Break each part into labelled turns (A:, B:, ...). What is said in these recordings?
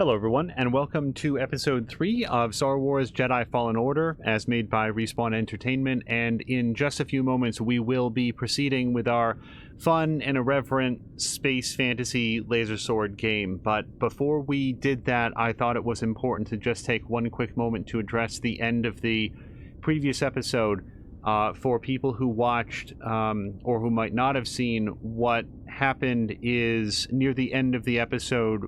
A: Hello everyone, and welcome to episode 3 of Star Wars Jedi Fallen Order, as made by Respawn Entertainment, and in just a few moments we will be proceeding with our fun and irreverent space fantasy laser sword game. But before we did that, I thought it was important to just take one quick moment to address the end of the previous episode. For people who watched or who might not have seen, what happened is near the end of the episode,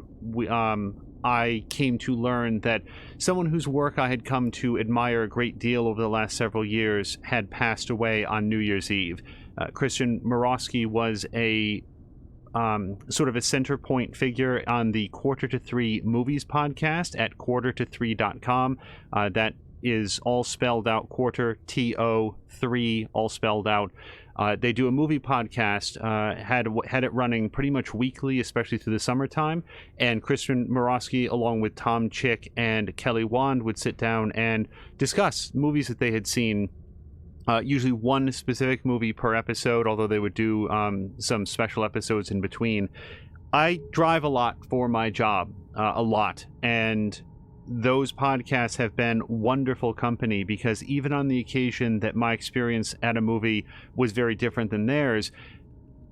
A: I came to learn that someone whose work I had come to admire a great deal over the last several years had passed away on New Year's Eve. Christian Morosky was a sort of a center point figure on the Quarter to Three Movies podcast at quarterto3.com. That is all spelled out, quarter, T-O-3, all spelled out. They do a movie podcast, had it running pretty much weekly, especially through the summertime, and Christian Morosky, along with Tom Chick and Kelly Wand, would sit down and discuss movies that they had seen, usually one specific movie per episode, although they would do some special episodes in between. I drive a lot for my job, a lot, and those podcasts have been wonderful company, because even on the occasion that my experience at a movie was very different than theirs,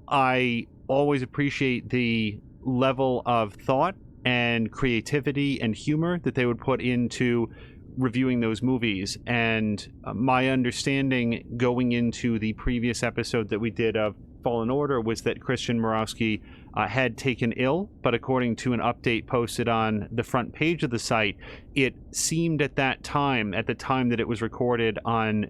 A: I always appreciate the level of thought and creativity and humor that they would put into reviewing those movies. And my understanding going into the previous episode that we did of Fallen Order was that Christian Morosky had taken ill, but according to an update posted on the front page of the site, it seemed at that time, at the time that it was recorded on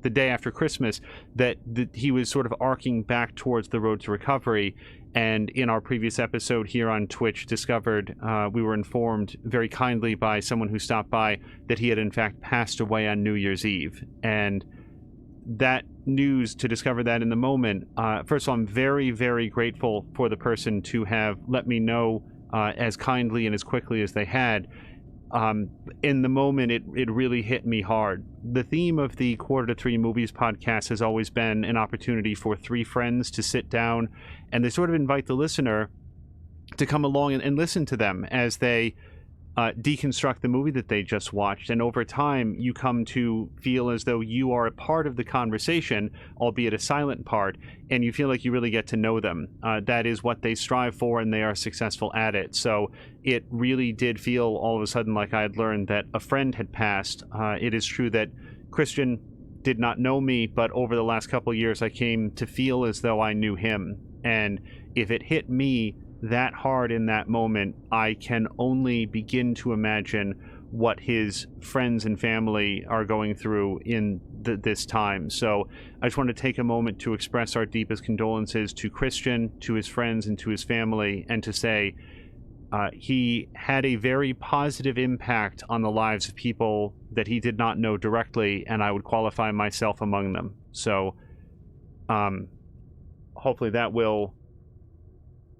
A: the day after Christmas, that he was sort of arcing back towards the road to recovery. And in our previous episode here on Twitch, discovered, we were informed very kindly by someone who stopped by that he had in fact passed away on New Year's Eve. And that news, to discover that in the moment, first of all, I'm very, very grateful for the person to have let me know as kindly and as quickly as they had. In the moment, it really hit me hard. The theme of the Quarter to Three Movies podcast has always been an opportunity for three friends to sit down, and they sort of invite the listener to come along and listen to them as they deconstruct the movie that they just watched. And over time, you come to feel as though you are a part of the conversation, albeit a silent part, and you feel like you really get to know them. That is what they strive for, and they are successful at it. So it really did feel all of a sudden like I had learned that a friend had passed. It is true that Christian did not know me, but over the last couple of years, I came to feel as though I knew him. And if it hit me that hard in that moment, I can only begin to imagine what his friends and family are going through in this time. So I just want to take a moment to express our deepest condolences to Christian, to his friends, and to his family, and to say he had a very positive impact on the lives of people that he did not know directly, and I would qualify myself among them. So hopefully that will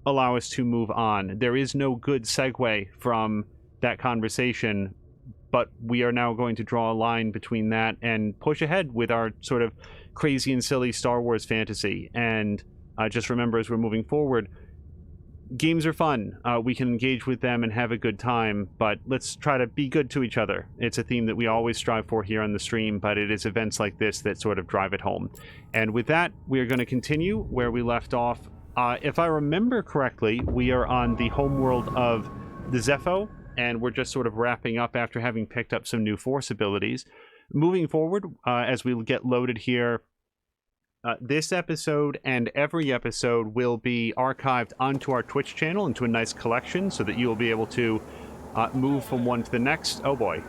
A: allow us to move on. There is no good segue from that conversation, but we are now going to draw a line between that and push ahead with our sort of crazy and silly Star Wars fantasy. And just remember, as we're moving forward, games are fun. We can engage with them and have a good time, but let's try to be good to each other. It's a theme that we always strive for here on the stream, but it is events like this that sort of drive it home. And with that, we are going to continue where we left off. If I remember correctly, we are on the homeworld of the Zepho, and we're just sort of wrapping up after having picked up some new Force abilities. Moving forward, as we get loaded here, this episode and every episode will be archived onto our Twitch channel into a nice collection so that you will be able to move from one to the next. Oh boy,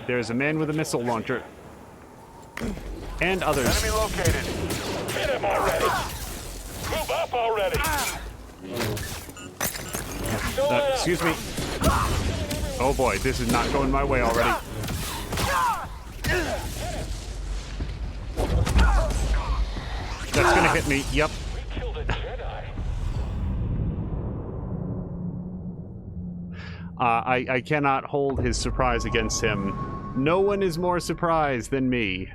A: there's a man with a missile launcher. And others.
B: Enemy located. Hit him already. Move up already!
A: Excuse me. Oh boy, this is not going my way already. That's gonna hit me, yep.
B: We killed a Jedi.
A: I cannot hold his surprise against him. No one is more surprised than me.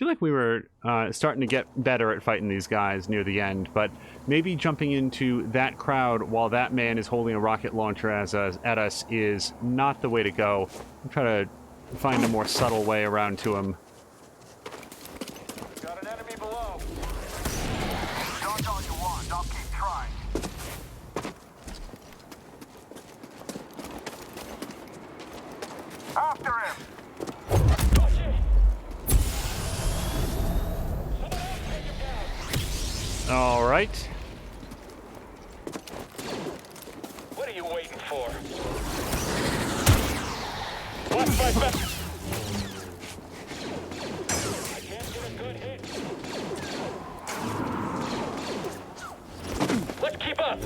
A: feel like we were starting to get better at fighting these guys near the end, but maybe jumping into that crowd while that man is holding a rocket launcher at us is not the way to go. I'm trying to find a more subtle way around to him.
B: Got an enemy below.
C: Dodge all you want. I'll keep trying. After him.
B: Oh, shit. Someone else take him down.
A: All right.
B: What are you waiting for? Watch my back. I can't get a good hit. Let's keep up.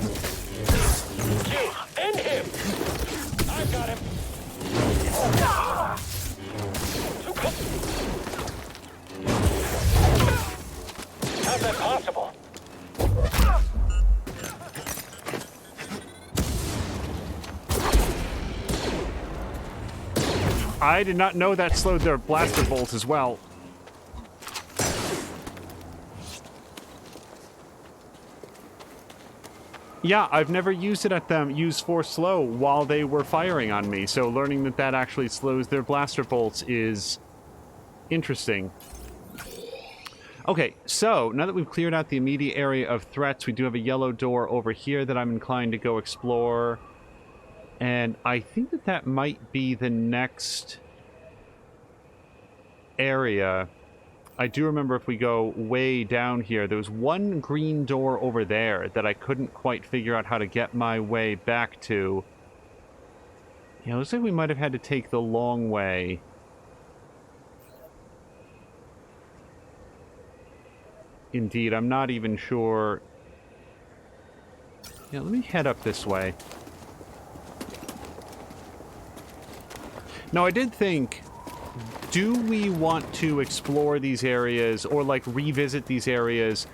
B: You and him. I got him. Too close. How's that possible?
A: I did not know that slowed their blaster bolts as well. Yeah, I've never used it at them, used Force Slow while they were firing on me, so learning that that actually slows their blaster bolts is interesting. Okay, so now that we've cleared out the immediate area of threats, we do have a yellow door over here that I'm inclined to go explore. And I think that that might be the next area. I do remember if we go way down here, there was one green door over there that I couldn't quite figure out how to get my way back to. Yeah, it looks like we might have had to take the long way. Indeed, I'm not even sure. Yeah, let me head up this way. Now, I did think, do we want to explore these areas or, like, revisit these areas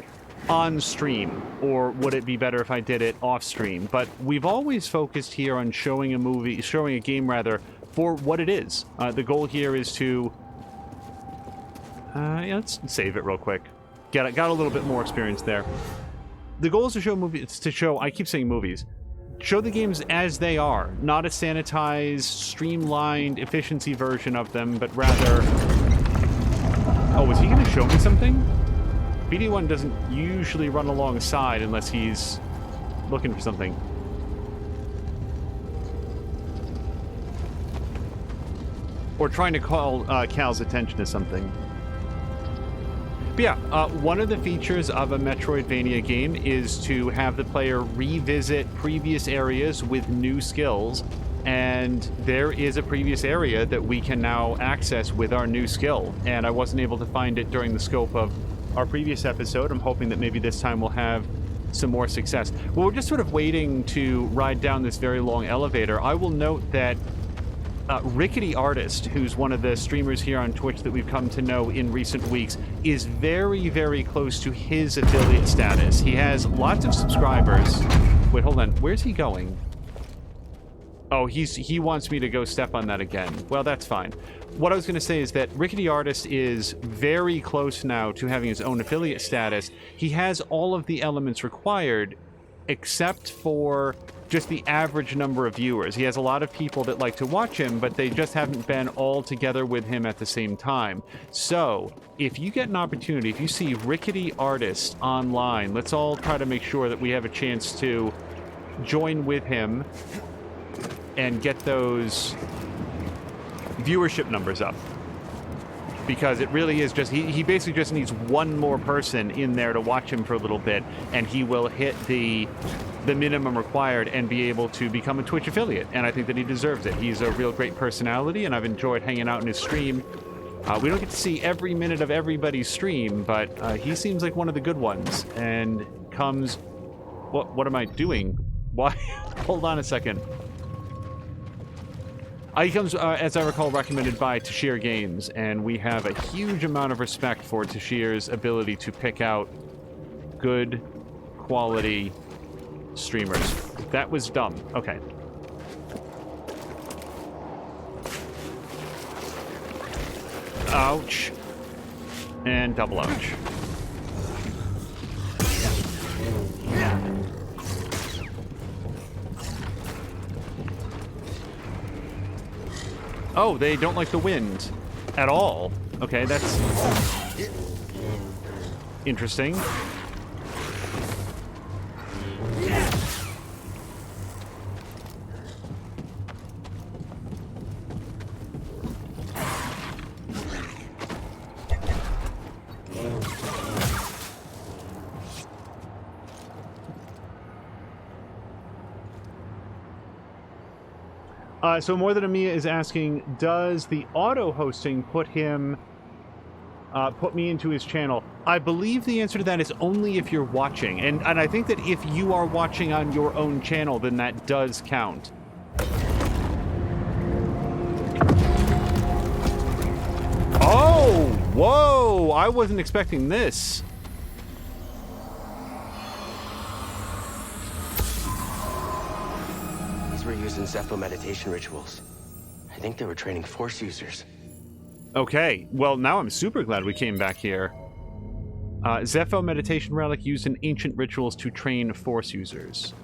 A: on stream? Or would it be better if I did it off stream? But we've always focused here on showing a game rather, for what it is. The goal here is to... yeah, let's save it real quick. Got a little bit more experience there. The goal is to show I keep saying movies. Show the games as they are, not a sanitized, streamlined, efficiency version of them, but rather... Oh, was he going to show me something? BD1 doesn't usually run alongside unless he's looking for something. Or trying to call Cal's attention to something. But yeah, one of the features of a Metroidvania game is to have the player revisit previous areas with new skills, and there is a previous area that we can now access with our new skill, and I wasn't able to find it during the scope of our previous episode. I'm hoping that maybe this time we'll have some more success. Well, we're just sort of waiting to ride down this very long elevator. I will note that Rickety Artist, who's one of the streamers here on Twitch that we've come to know in recent weeks, is very, very close to his affiliate status. He has lots of subscribers. Wait, hold on. Where's he going? Oh, he wants me to go step on that again. Well, that's fine. What I was going to say is that Rickety Artist is very close now to having his own affiliate status. He has all of the elements required, except for just the average number of viewers. He has a lot of people that like to watch him, but they just haven't been all together with him at the same time. So, if you get an opportunity, if you see Rickety Artist online, let's all try to make sure that we have a chance to join with him and get those viewership numbers up. Because it really is just, he basically just needs one more person in there to watch him for a little bit, and he will hit the minimum required and be able to become a Twitch affiliate. And I think that he deserves it. He's a real great personality, and I've enjoyed hanging out in his stream. We don't get to see every minute of everybody's stream, but he seems like one of the good ones, and comes... What am I doing? Why? Hold on a second. He comes, as I recall, recommended by Tashir Games, and we have a huge amount of respect for Tashir's ability to pick out good quality streamers. That was dumb. Okay. Ouch. And double ouch. Oh, they don't like the wind at all. Okay, that's interesting. So More Than a Mia is asking, does the auto-hosting put me into his channel? I believe the answer to that is only if you're watching. And I think that if you are watching on your own channel, then that does count. Oh! Whoa! I wasn't expecting this.
D: Were using Zepho meditation rituals. I think they were training Force users.
A: Okay, well now I'm super glad we came back here. Zepho meditation relic used in ancient rituals to train Force users.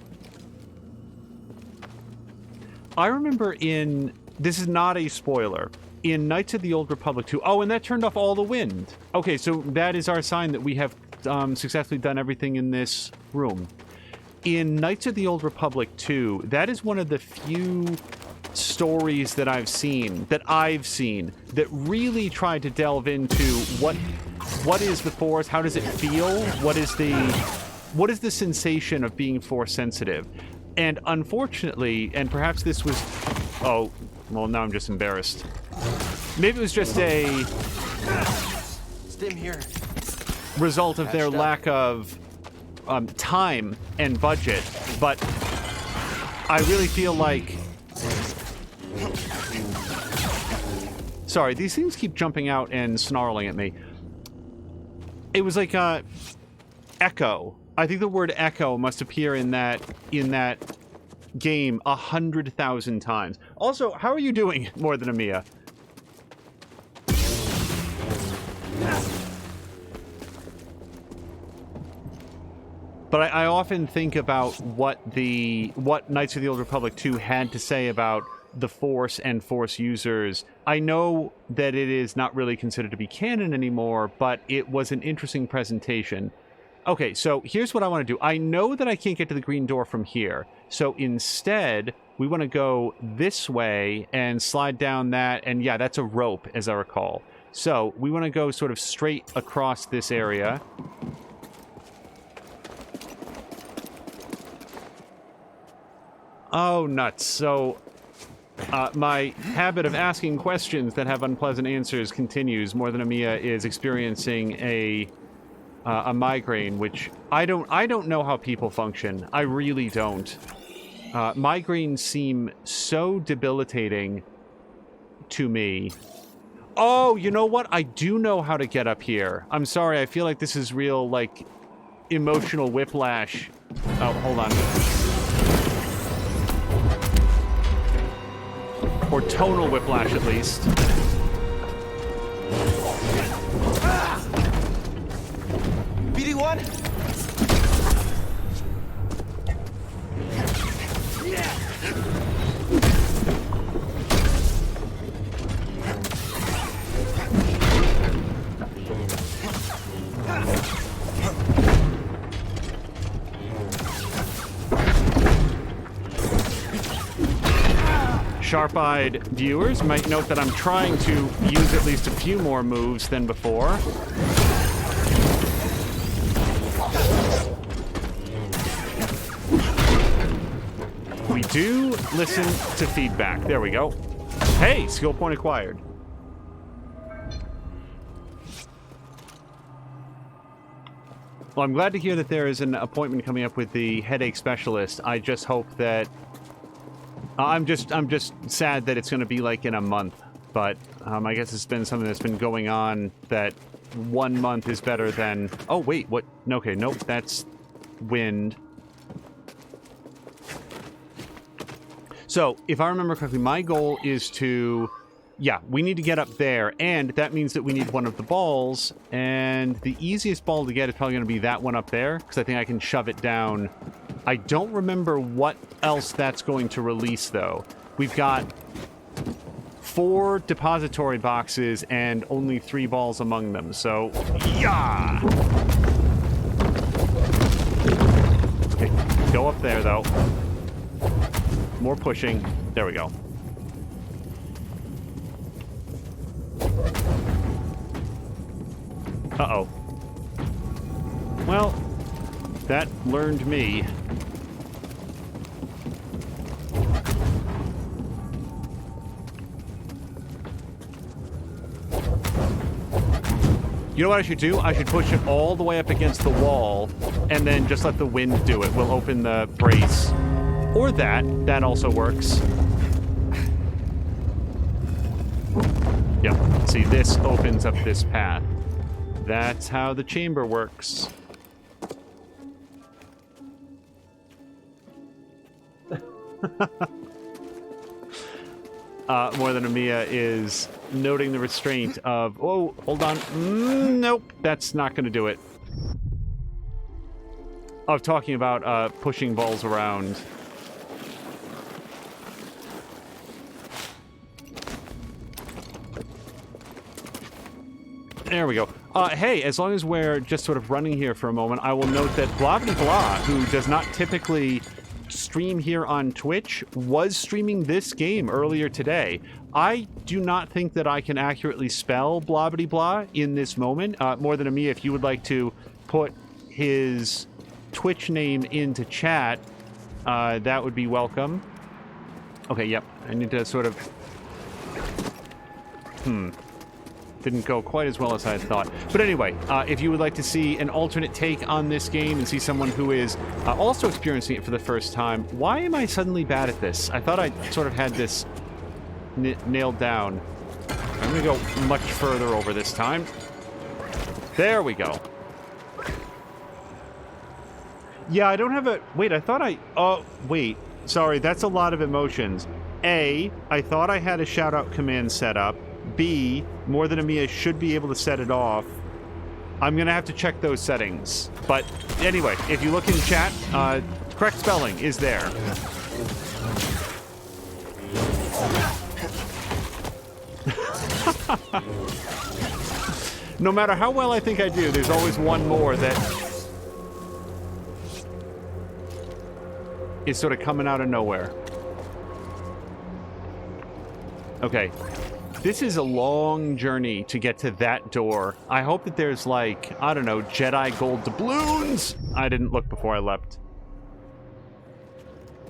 A: I remember in... This is not a spoiler. In Knights of the Old Republic 2... Oh, and that turned off all the wind. Okay, so that is our sign that we have successfully done everything in this room. In Knights of the Old Republic 2, that is one of the few stories that I've seen, that really tried to delve into what is the Force, how does it feel, what is the sensation of being Force sensitive. And unfortunately, and perhaps this was... Oh, well, now I'm just embarrassed. Maybe it was just a...
D: Stim here.
A: Result of their lack of... time and budget, but I really feel like... Sorry, these things keep jumping out and snarling at me. It was like echo. I think the word echo must appear in that game 100,000 times. Also, how are you doing, More Than a Mia? But I often think about what Knights of the Old Republic 2 had to say about the Force and Force users. I know that it is not really considered to be canon anymore, but it was an interesting presentation. Okay, so here's what I want to do. I know that I can't get to the green door from here, so instead, we want to go this way and slide down that, and yeah, that's a rope, as I recall. So, we want to go sort of straight across this area. Oh, nuts. So, my habit of asking questions that have unpleasant answers continues. More Than a Mia is experiencing a migraine, which I don't know how people function. I really don't. Migraines seem so debilitating to me. Oh, you know what? I do know how to get up here. I'm sorry, I feel like this is real, like, emotional whiplash. Oh, hold on. Or tonal whiplash, at least.
D: BD1?
A: Sharp-eyed viewers might note that I'm trying to use at least a few more moves than before. We do listen to feedback. There we go. Hey, skill point acquired. Well, I'm glad to hear that there is an appointment coming up with the headache specialist. I just hope that... I'm just sad that it's going to be like in a month, but I guess it's been something that's been going on that 1 month is better than... Oh, wait, what? Okay, nope, that's wind. So, if I remember correctly, my goal is to Yeah, we need to get up there, and that means that we need one of the balls, and the easiest ball to get is probably going to be that one up there, because I think I can shove it down. I don't remember what else that's going to release, though. We've got 4 depository boxes and only 3 balls among them, so yeah! Okay, go up there, though. More pushing. There we go. Uh-oh. Well, that learned me. You know what I should do? I should push it all the way up against the wall and then just let the wind do it. We'll open the brace. Or that. That also works. Yep. See, this opens up this path. That's how the chamber works. More Than a Mia is noting the restraint of... Oh, hold on. Nope, that's not going to do it. Of talking about pushing balls around. There we go. Hey, as long as we're just sort of running here for a moment, I will note that Blah Blah Blah, who does not typically stream here on Twitch, was streaming this game earlier today. I do not think that I can accurately spell Blah Blah Blah in this moment. More Than a Me, if you would like to put his Twitch name into chat, that would be welcome. Okay, yep. I need to sort of... Didn't go quite as well as I had thought. But anyway, if you would like to see an alternate take on this game and see someone who is also experiencing it for the first time, why am I suddenly bad at this? I thought I sort of had this nailed down. I'm going to go much further over this time. There we go. Yeah, I don't have a... Wait, I thought I... Oh, wait. Sorry, that's a lot of emotions. A, I thought I had a shout-out command set up. B, More Than a Mia should be able to set it off. I'm going to have to check those settings. But anyway, if you look in chat, correct spelling is there. No matter how well I think I do, there's always one more that is sort of coming out of nowhere. Okay. This is a long journey to get to that door. I hope that there's, like, I don't know, Jedi gold doubloons. I didn't look before I leapt.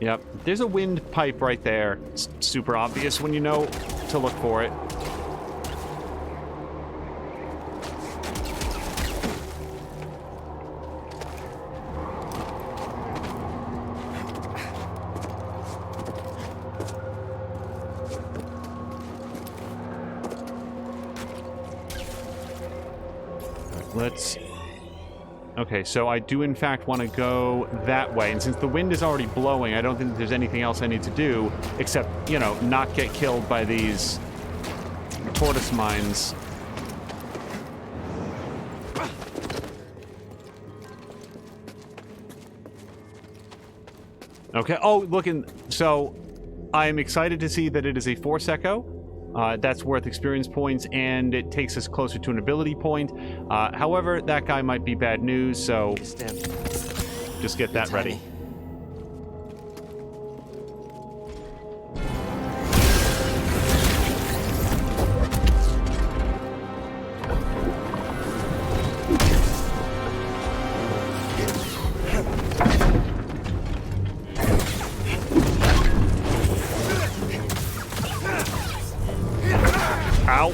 A: Yep. There's a wind pipe right there. It's super obvious when you know to look for it. Let's... Okay, so I do in fact want to go that way, and since the wind is already blowing, I don't think there's anything else I need to do except, you know, not get killed by these tortoise mines. Okay, oh, look, so I'm excited to see that it is a Force Echo. That's worth experience points, and it takes us closer to an ability point. However, that guy might be bad news, so just get that ready. Ow.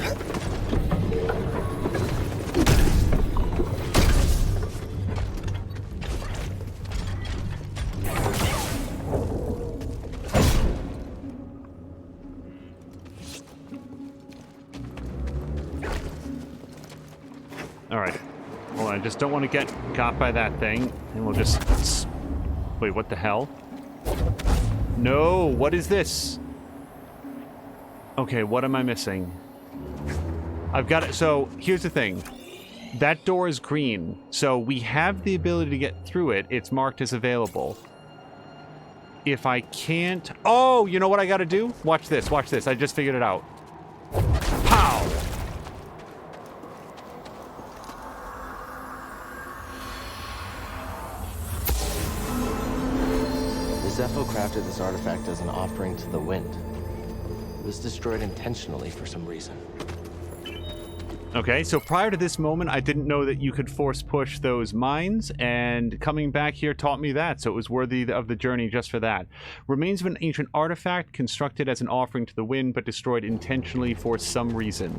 A: Alright. Well, I just don't want to get got by that thing. And we'll just... Wait, what the hell? No, what is this? Okay, what am I missing? I've got it. So, here's the thing. That door is green, so we have the ability to get through it. It's marked as available. If I can't... Oh, you know what I gotta do? Watch this, watch this. I just figured it out. Pow!
D: The Zepho crafted this artifact as an offering to the wind. It was destroyed intentionally for some reason.
A: Okay, so prior to this moment, I didn't know that you could force push those mines, and coming back here taught me that, so it was worthy of the journey just for that. Remains of an ancient artifact constructed as an offering to the wind, but destroyed intentionally for some reason.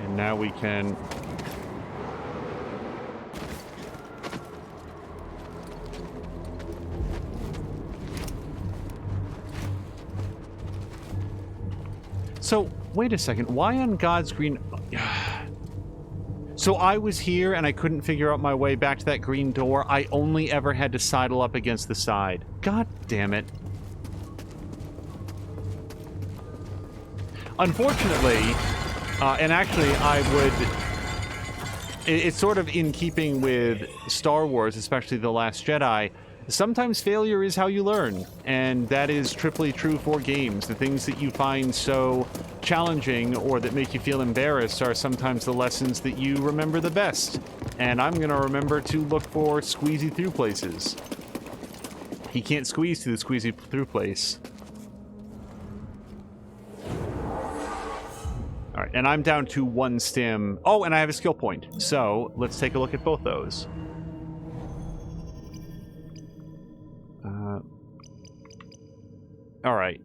A: And now we can... So, wait a second. Why on God's green... So I was here and I couldn't figure out my way back to that green door. I only ever had to sidle up against the side. God damn it. Unfortunately, and actually I would... It's sort of in keeping with Star Wars, especially The Last Jedi. Sometimes failure is how you learn, and that is triply true for games. The things that you find so challenging or that make you feel embarrassed are sometimes the lessons that you remember the best. And I'm going to remember to look for squeezy through places. He can't squeeze to the squeezy through place. Alright, and I'm down to 1 stim. Oh, and I have a skill point. So, let's take a look at both those. Alright.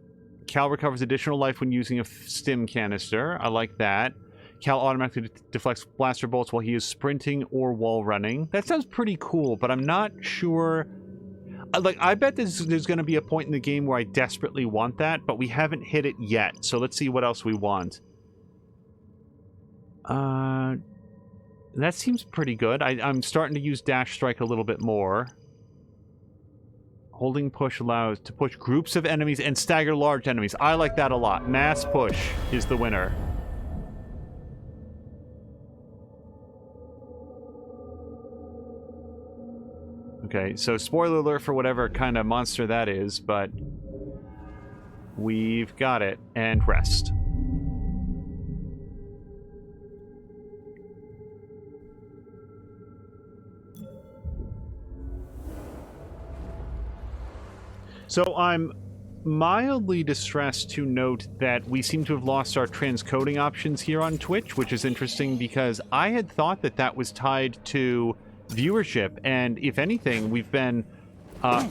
A: Cal recovers additional life when using a stim canister. I like that. Cal automatically deflects blaster bolts while he is sprinting or wall running. That sounds pretty cool, but I'm not sure... Like, I bet there's going to be a point in the game where I desperately want that, but we haven't hit it yet. So let's see what else we want. That seems pretty good. I'm starting to use Dash Strike a little bit more. Holding push allows to push groups of enemies and stagger large enemies. I like that a lot. Mass push is the winner. Okay, so spoiler alert for whatever kind of monster that is, but we've got it. And rest. So I'm mildly distressed to note that we seem to have lost our transcoding options here on Twitch, which is interesting because I had thought that that was tied to viewership, and if anything, we've been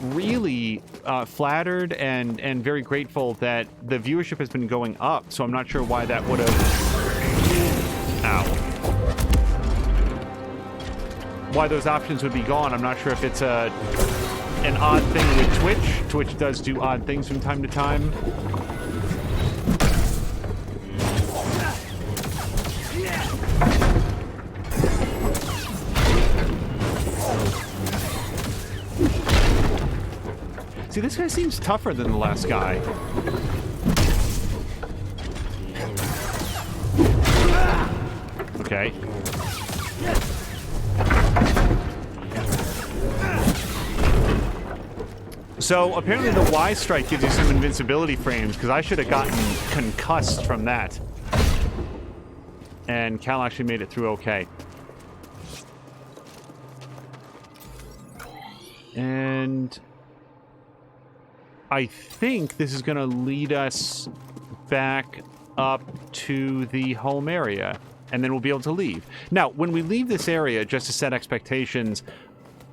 A: really flattered and very grateful that the viewership has been going up, so I'm not sure why that would have... Ow. Why those options would be gone. I'm not sure if it's an odd thing with Twitch. Twitch does do odd things from time to time. See, this guy seems tougher than the last guy. Okay. So, apparently the Y strike gives you some invincibility frames, because I should have gotten concussed from that. And Cal actually made it through okay. And I think this is going to lead us back up to the home area, and then we'll be able to leave. Now, when we leave this area, just to set expectations,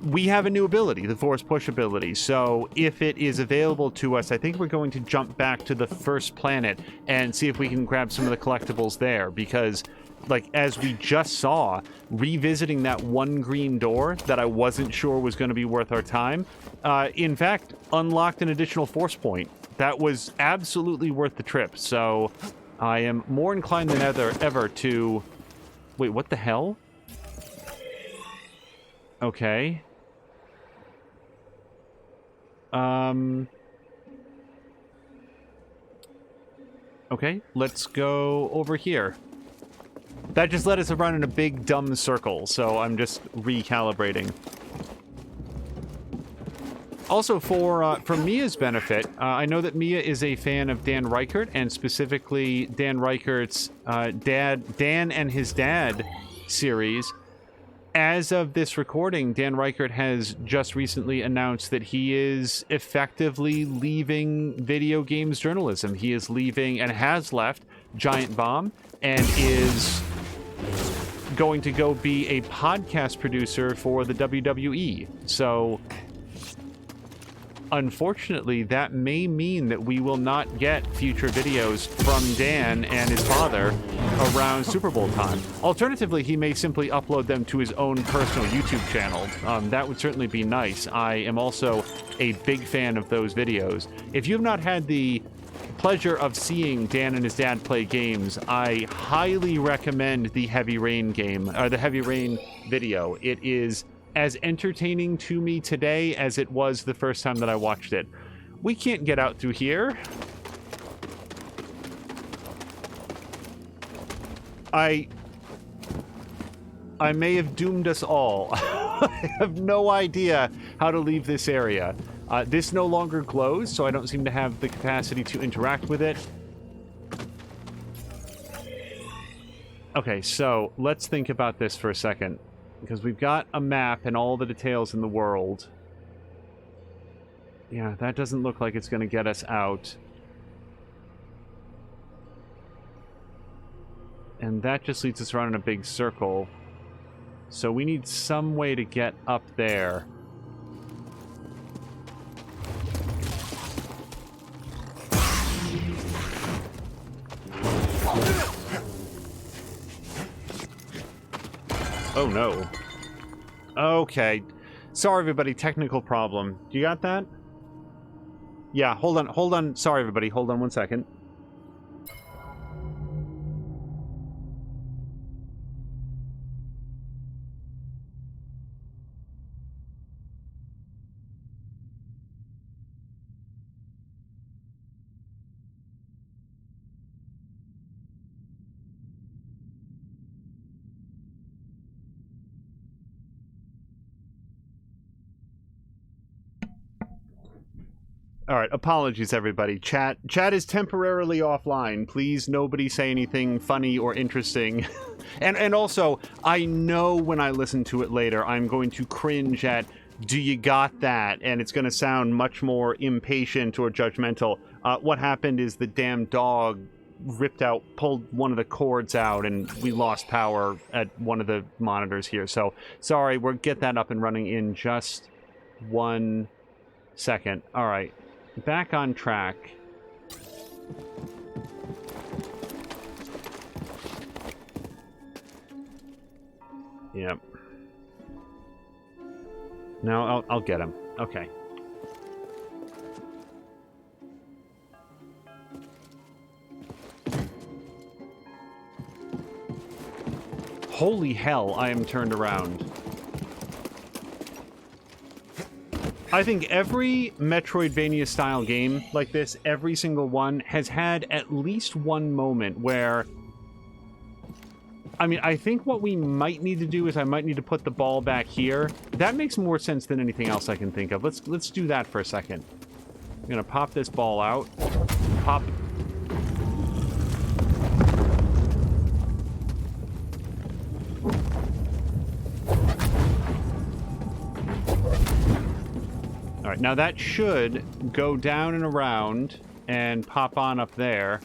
A: we have a new ability, the Force Push ability. So if it is available to us, I think we're going to jump back to the first planet and see if we can grab some of the collectibles there, because, like, as we just saw, revisiting that one green door that I wasn't sure was going to be worth our time, in fact, unlocked an additional force point. That was absolutely worth the trip, so I am more inclined than ever to... Wait, what the hell? Okay. Okay, let's go over here. That just let us run in a big, dumb circle, so I'm just recalibrating. Also, for Mia's benefit, I know that Mia is a fan of Dan Reichert, and specifically Dan Reichert's Dan and His Dad series. As of this recording, Dan Reichert has just recently announced that he is effectively leaving video games journalism. He is leaving and has left Giant Bomb and is going to go be a podcast producer for the WWE. So, unfortunately, that may mean that we will not get future videos from Dan and his father around Super Bowl time. Alternatively, he may simply upload them to his own personal YouTube channel. That would certainly be nice. I am also a big fan of those videos. If you have not had the pleasure of seeing Dan and his dad play games, I highly recommend the Heavy Rain game, or the Heavy Rain video. It is as entertaining to me today as it was the first time that I watched it. We can't get out through here. I may have doomed us all. I have no idea how to leave this area. This no longer glows, so I don't seem to have the capacity to interact with it. Okay, so let's think about this for a second. Because we've got a map and all the details in the world. Yeah, that doesn't look like it's going to get us out. And that just leads us around in a big circle. So we need some way to get up there. Oh no. Okay. Sorry everybody, technical problem. You got that? Yeah, hold on. Sorry everybody, hold on 1 second. All right, apologies everybody. Chat is temporarily offline. Please nobody say anything funny or interesting. and also, I know when I listen to it later, I'm going to cringe at "Do you got that?" and it's going to sound much more impatient or judgmental. What happened is the damn dog pulled one of the cords out, and we lost power at one of the monitors here. So, sorry, we'll get that up and running in just 1 second. All right. Back on track. Yep. Now I'll get him. Okay. Holy hell, I am turned around. I think every Metroidvania-style game like this, every single one, has had at least one moment where... I mean, I think what we might need to do is I might need to put the ball back here. That makes more sense than anything else I can think of. Let's do that for a second. I'm gonna pop this ball out. Pop... Alright, now that should go down and around and pop on up there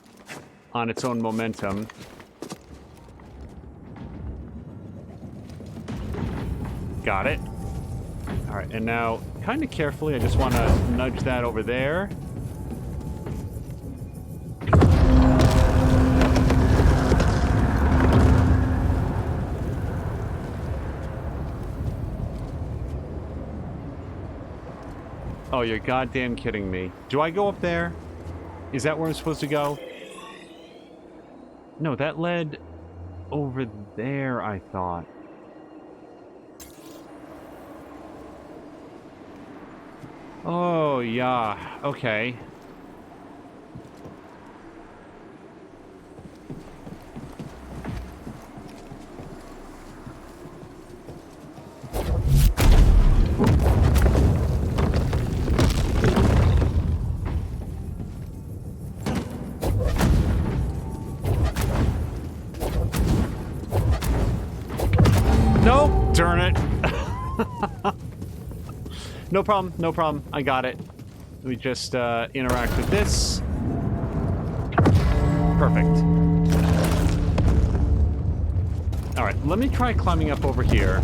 A: on its own momentum. Got it. Alright, and now, kind of carefully, I just want to nudge that over there. Oh, you're goddamn kidding me. Do I go up there? Is that where I'm supposed to go? No, that led over there, I thought. Oh, Oh, yeah. Okay. No, darn it. No problem, no problem. I got it. Let me just interact with this. Perfect. All right, let me try climbing up over here.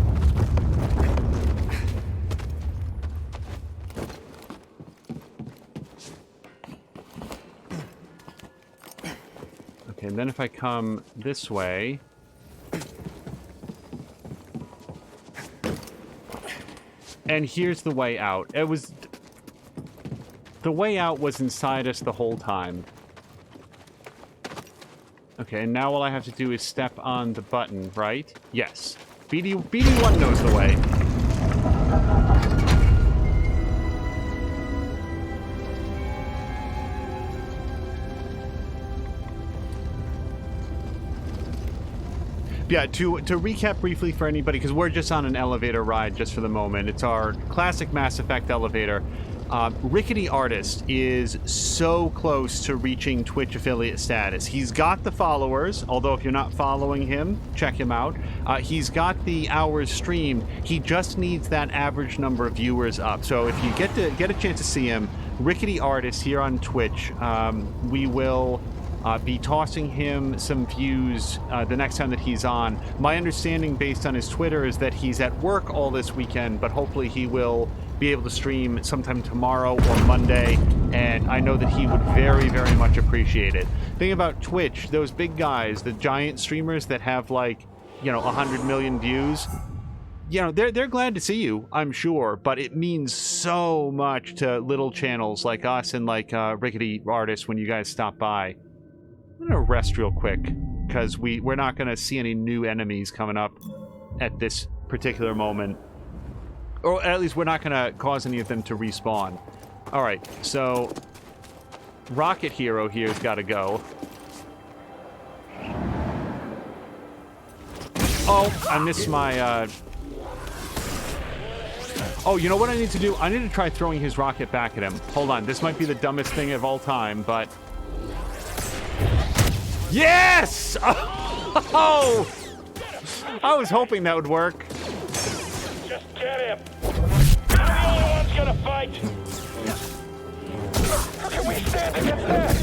A: Okay, and then if I come this way... And here's the way out. It was... The way out was inside us the whole time. Okay, and now all I have to do is step on the button, right? Yes. BD1 knows the way. Yeah, to recap briefly for anybody, because we're just on an elevator ride just for the moment. It's our classic Mass Effect elevator. Rickety Artist is so close to reaching Twitch affiliate status. He's got the followers, although if you're not following him, check him out. He's got the hours streamed. He just needs that average number of viewers up. So if you get a chance to see him, Rickety Artist here on Twitch, we will... be tossing him some views the next time that he's on. My understanding based on his Twitter is that he's at work all this weekend, but hopefully he will be able to stream sometime tomorrow or Monday, and I know that he would very, very much appreciate it. Thing about Twitch, those big guys, the giant streamers that have like, 100 million views, they're glad to see you, I'm sure, but it means so much to little channels like us and like Rickety Artists when you guys stop by. I'm gonna rest real quick because we're not gonna see any new enemies coming up at this particular moment, or at least we're not gonna cause any of them to respawn. All right, so Rocket Hero here's got to go. Oh, I missed my. Oh, you know what I need to do? I need to try throwing his rocket back at him. Hold on, this might be the dumbest thing of all time, but. Yes! Oh! I was hoping that would work.
B: Just get him. You're the only one's gonna fight. How can we stand against that?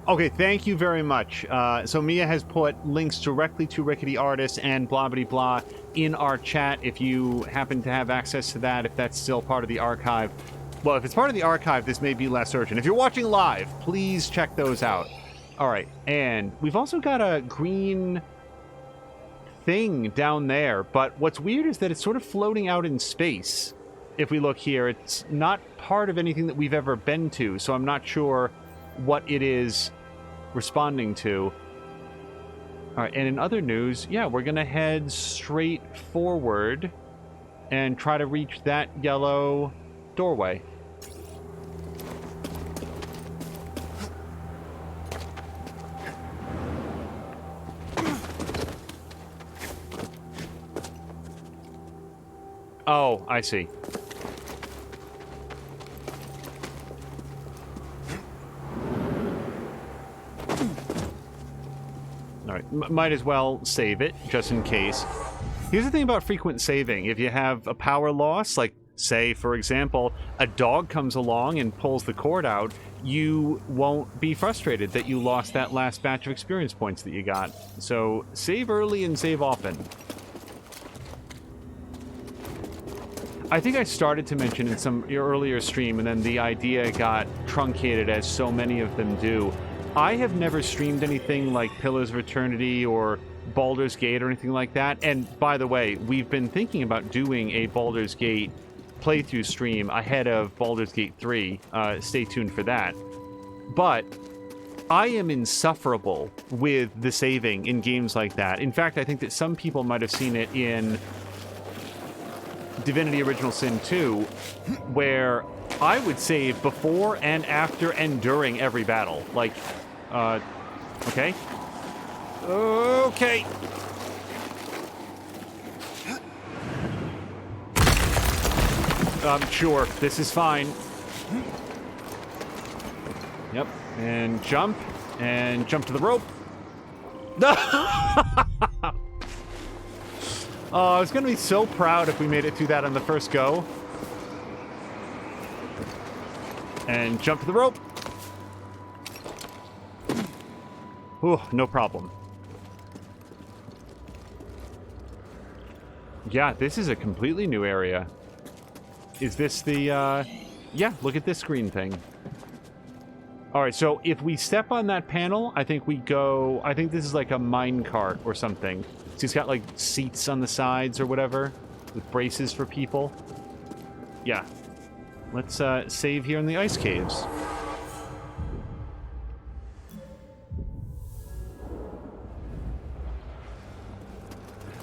A: Okay, thank you very much. So Mia has put links directly to Rickety Artists and blah blah blah in our chat if you happen to have access to that, if that's still part of the archive. Well, if it's part of the archive, this may be less urgent. If you're watching live, please check those out. All right, and we've also got a green thing down there, but what's weird is that it's sort of floating out in space. If we look here, it's not part of anything that we've ever been to, so I'm not sure what it is responding to. All right, and in other news, yeah, we're gonna head straight forward and try to reach that yellow doorway. Oh, I see. All right, might as well save it, just in case. Here's the thing about frequent saving. If you have a power loss, like, say, for example, a dog comes along and pulls the cord out, you won't be frustrated that you lost that last batch of experience points that you got. So, save early and save often. I think I started to mention in some earlier stream, and then the idea got truncated, as so many of them do. I have never streamed anything like Pillars of Eternity or Baldur's Gate or anything like that. And by the way, we've been thinking about doing a Baldur's Gate playthrough stream ahead of Baldur's Gate 3. Stay tuned for that. But I am insufferable with the saving in games like that. In fact, I think that some people might have seen it in Divinity Original Sin 2, where I would save before and after and during every battle. Like, okay. Okay. Sure, this is fine. Yep, and jump to the rope. Oh, I was going to be so proud if we made it through that on the first go. And jump to the rope. Ooh, no problem. Yeah, this is a completely new area. Is this the, yeah, look at this green thing. Alright, so if we step on that panel, I think we go... I think this is like a mine cart or something. So it's got, like, seats on the sides or whatever, with braces for people. Yeah. Let's, save here in the ice caves.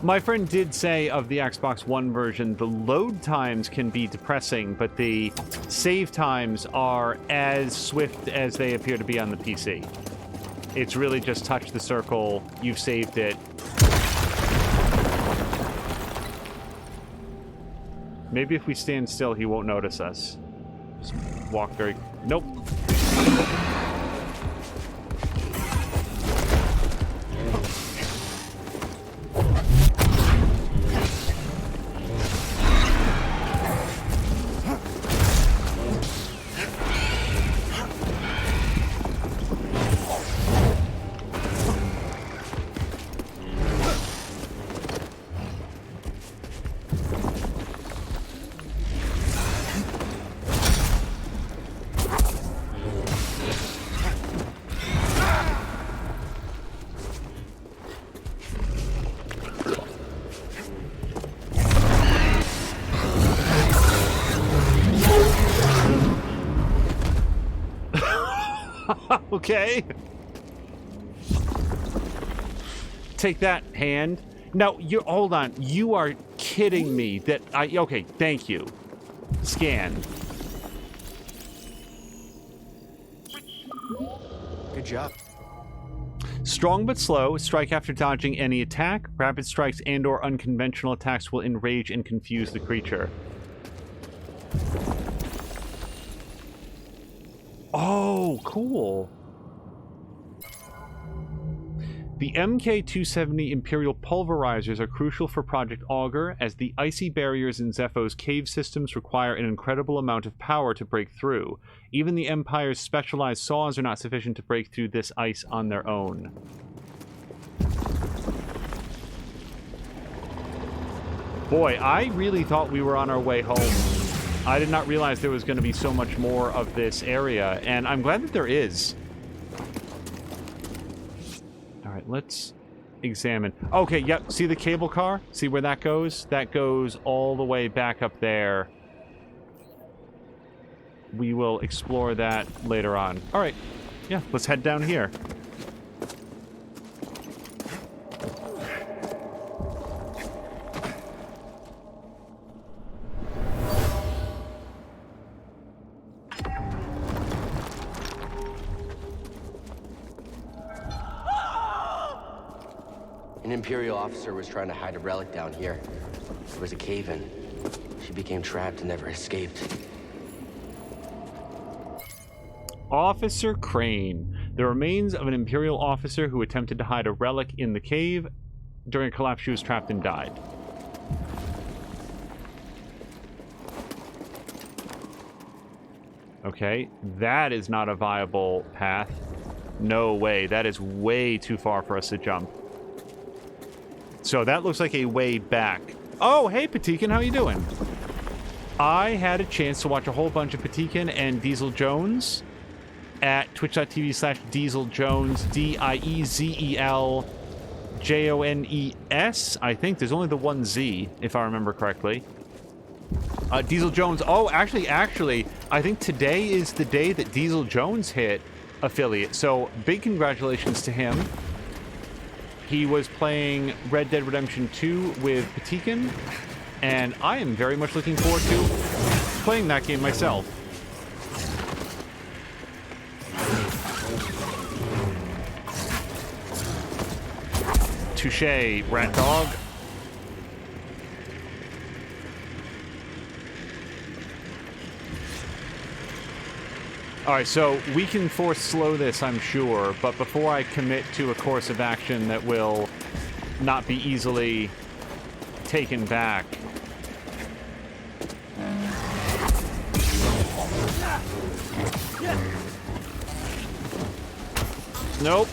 A: My friend did say of the Xbox One version, the load times can be depressing, but the save times are as swift as they appear to be on the PC. It's really just touch the circle, you've saved it. Maybe if we stand still, he won't notice us. Just walk very... Nope. Okay. Take that, hand. Now, hold on. You are kidding me that okay, thank you. Scan.
D: Good job.
A: Strong but slow. Strike after dodging any attack. Rapid strikes and/or unconventional attacks will enrage and confuse the creature. Oh, cool. The MK-270 Imperial pulverizers are crucial for Project Augur, as the icy barriers in Zepho's cave systems require an incredible amount of power to break through. Even the Empire's specialized saws are not sufficient to break through this ice on their own. Boy, I really thought we were on our way home. I did not realize there was going to be so much more of this area, and I'm glad that there is. Alright, let's examine. Okay, yep, see the cable car? See where that goes? That goes all the way back up there. We will explore that later on. Alright, yeah, let's head down here.
D: An Imperial officer was trying to hide a relic down here. There was a cave-in. She became trapped and never escaped.
A: Officer Crane. The remains of an Imperial officer who attempted to hide a relic in the cave. During a collapse, she was trapped and died. Okay, that is not a viable path. No way. That is way too far for us to jump. So that looks like a way back. Oh, hey, Patikin, how you doing? I had a chance to watch a whole bunch of Patikin and Diesel Jones at twitch.tv/Diesel Jones, DIEZEL JONES. I think there's only the one Z, if I remember correctly. Diesel Jones. Oh, actually, I think today is the day that Diesel Jones hit affiliate. So big congratulations to him. He was playing Red Dead Redemption 2 with Patikin, and I am very much looking forward to playing that game myself. Touché, rat dog. Alright, so we can force slow this, I'm sure, but before I commit to a course of action that will not be easily taken back. Nope.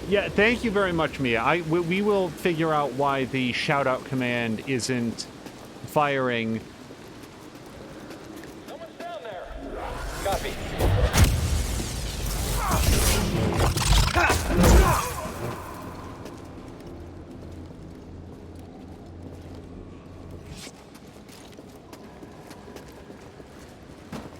A: Yeah, thank you very much, Mia. We will figure out why the shout-out command isn't firing.
B: Someone's down there. Copy.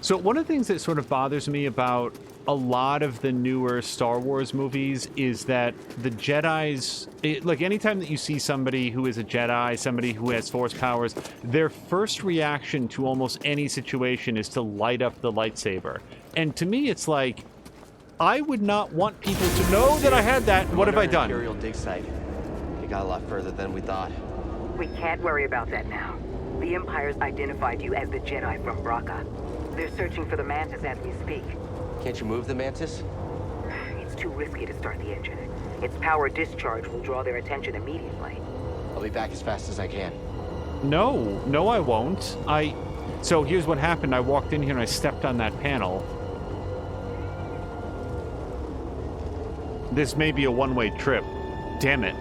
A: So one of the things that sort of bothers me about a lot of the newer Star Wars movies is that the Jedis, like anytime that you see somebody who is a Jedi, somebody who has Force powers, their first reaction to almost any situation is to light up the lightsaber. And to me, it's like, I would not want people to know that I had that. What have I done?
D: Imperial dig site. It got a lot further than we thought.
E: We can't worry about that now. The Empire's identified you as the Jedi from Braca. They're searching for the Mantis as we speak.
D: Can't you move the Mantis?
E: It's too risky to start the engine. Its power discharge will draw their attention immediately.
D: I'll be back as fast as I can.
A: No, I won't. So here's what happened. I walked in here and I stepped on that panel. This may be a one-way trip. Damn it.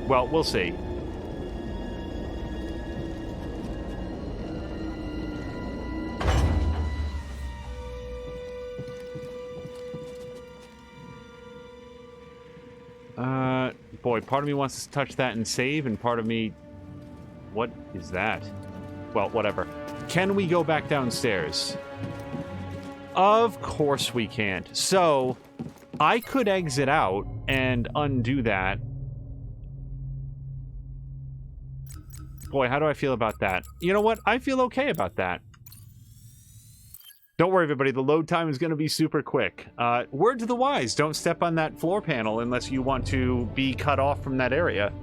A: Well, we'll see. Boy, part of me wants to touch that and save, and part of me... What is that? Well, whatever. Can we go back downstairs? Of course we can't. So, I could exit out and undo that. Boy, how do I feel about that? You know what? I feel okay about that. Don't worry, everybody. The load time is going to be super quick. Word to the wise, don't step on that floor panel unless you want to be cut off from that area.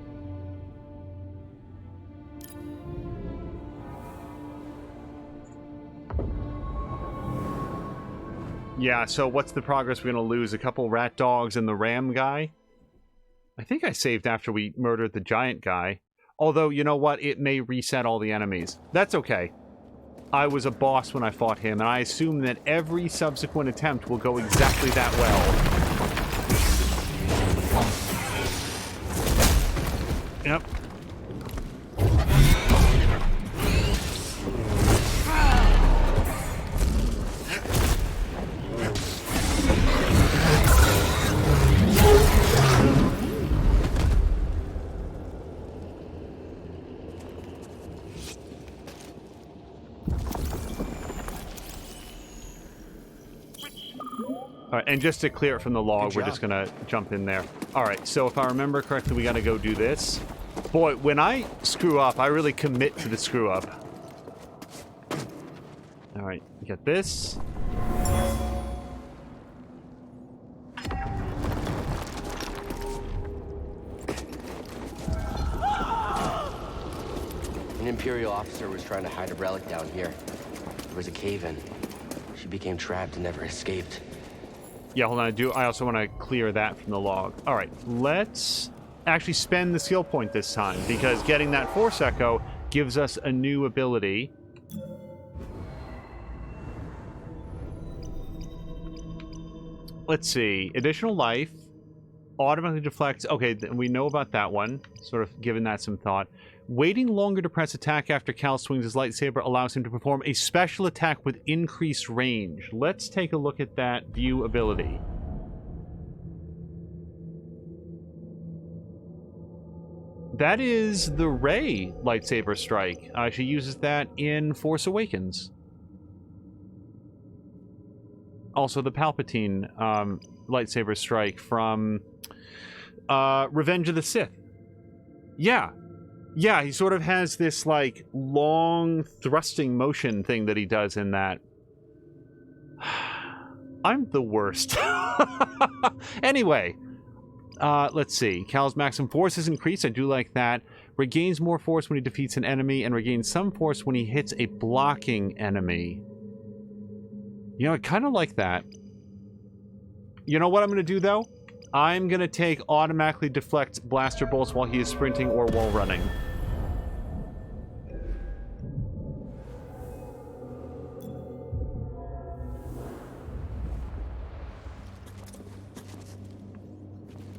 A: Yeah, so what's the progress we're going to lose? A couple rat dogs and the ram guy? I think I saved after we murdered the giant guy. Although, you know what? It may reset all the enemies. That's okay. I was a boss when I fought him, and I assume that every subsequent attempt will go exactly that well. Yep. All right, and just to clear it from the log, we're just going to jump in there. All right, so if I remember correctly, we got to go do this. Boy, when I screw up, I really commit to the screw up. All right, we got this.
D: An Imperial officer was trying to hide a relic down here. There was a cave-in. She became trapped and never escaped.
A: Yeah, hold on. I also want to clear that from the log. All right, let's actually spend the skill point this time, because getting that Force Echo gives us a new ability. Let's see. Additional life, automatically deflects. Okay, we know about that one. Sort of giving that some thought. Waiting longer to press attack after Cal swings his lightsaber allows him to perform a special attack with increased range. Let's take a look at that view ability. That is the Rey lightsaber strike. She uses that in Force Awakens. Also, the Palpatine lightsaber strike from Revenge of the Sith. Yeah. Yeah, he sort of has this, like, long thrusting motion thing that he does in that. I'm the worst. Anyway, let's see. Cal's maximum force is increased. I do like that. Regains more force when he defeats an enemy, and regains some force when he hits a blocking enemy. You know, I kind of like that. You know what I'm going to do, though? I'm going to take automatically deflect blaster bolts while he is sprinting or while running.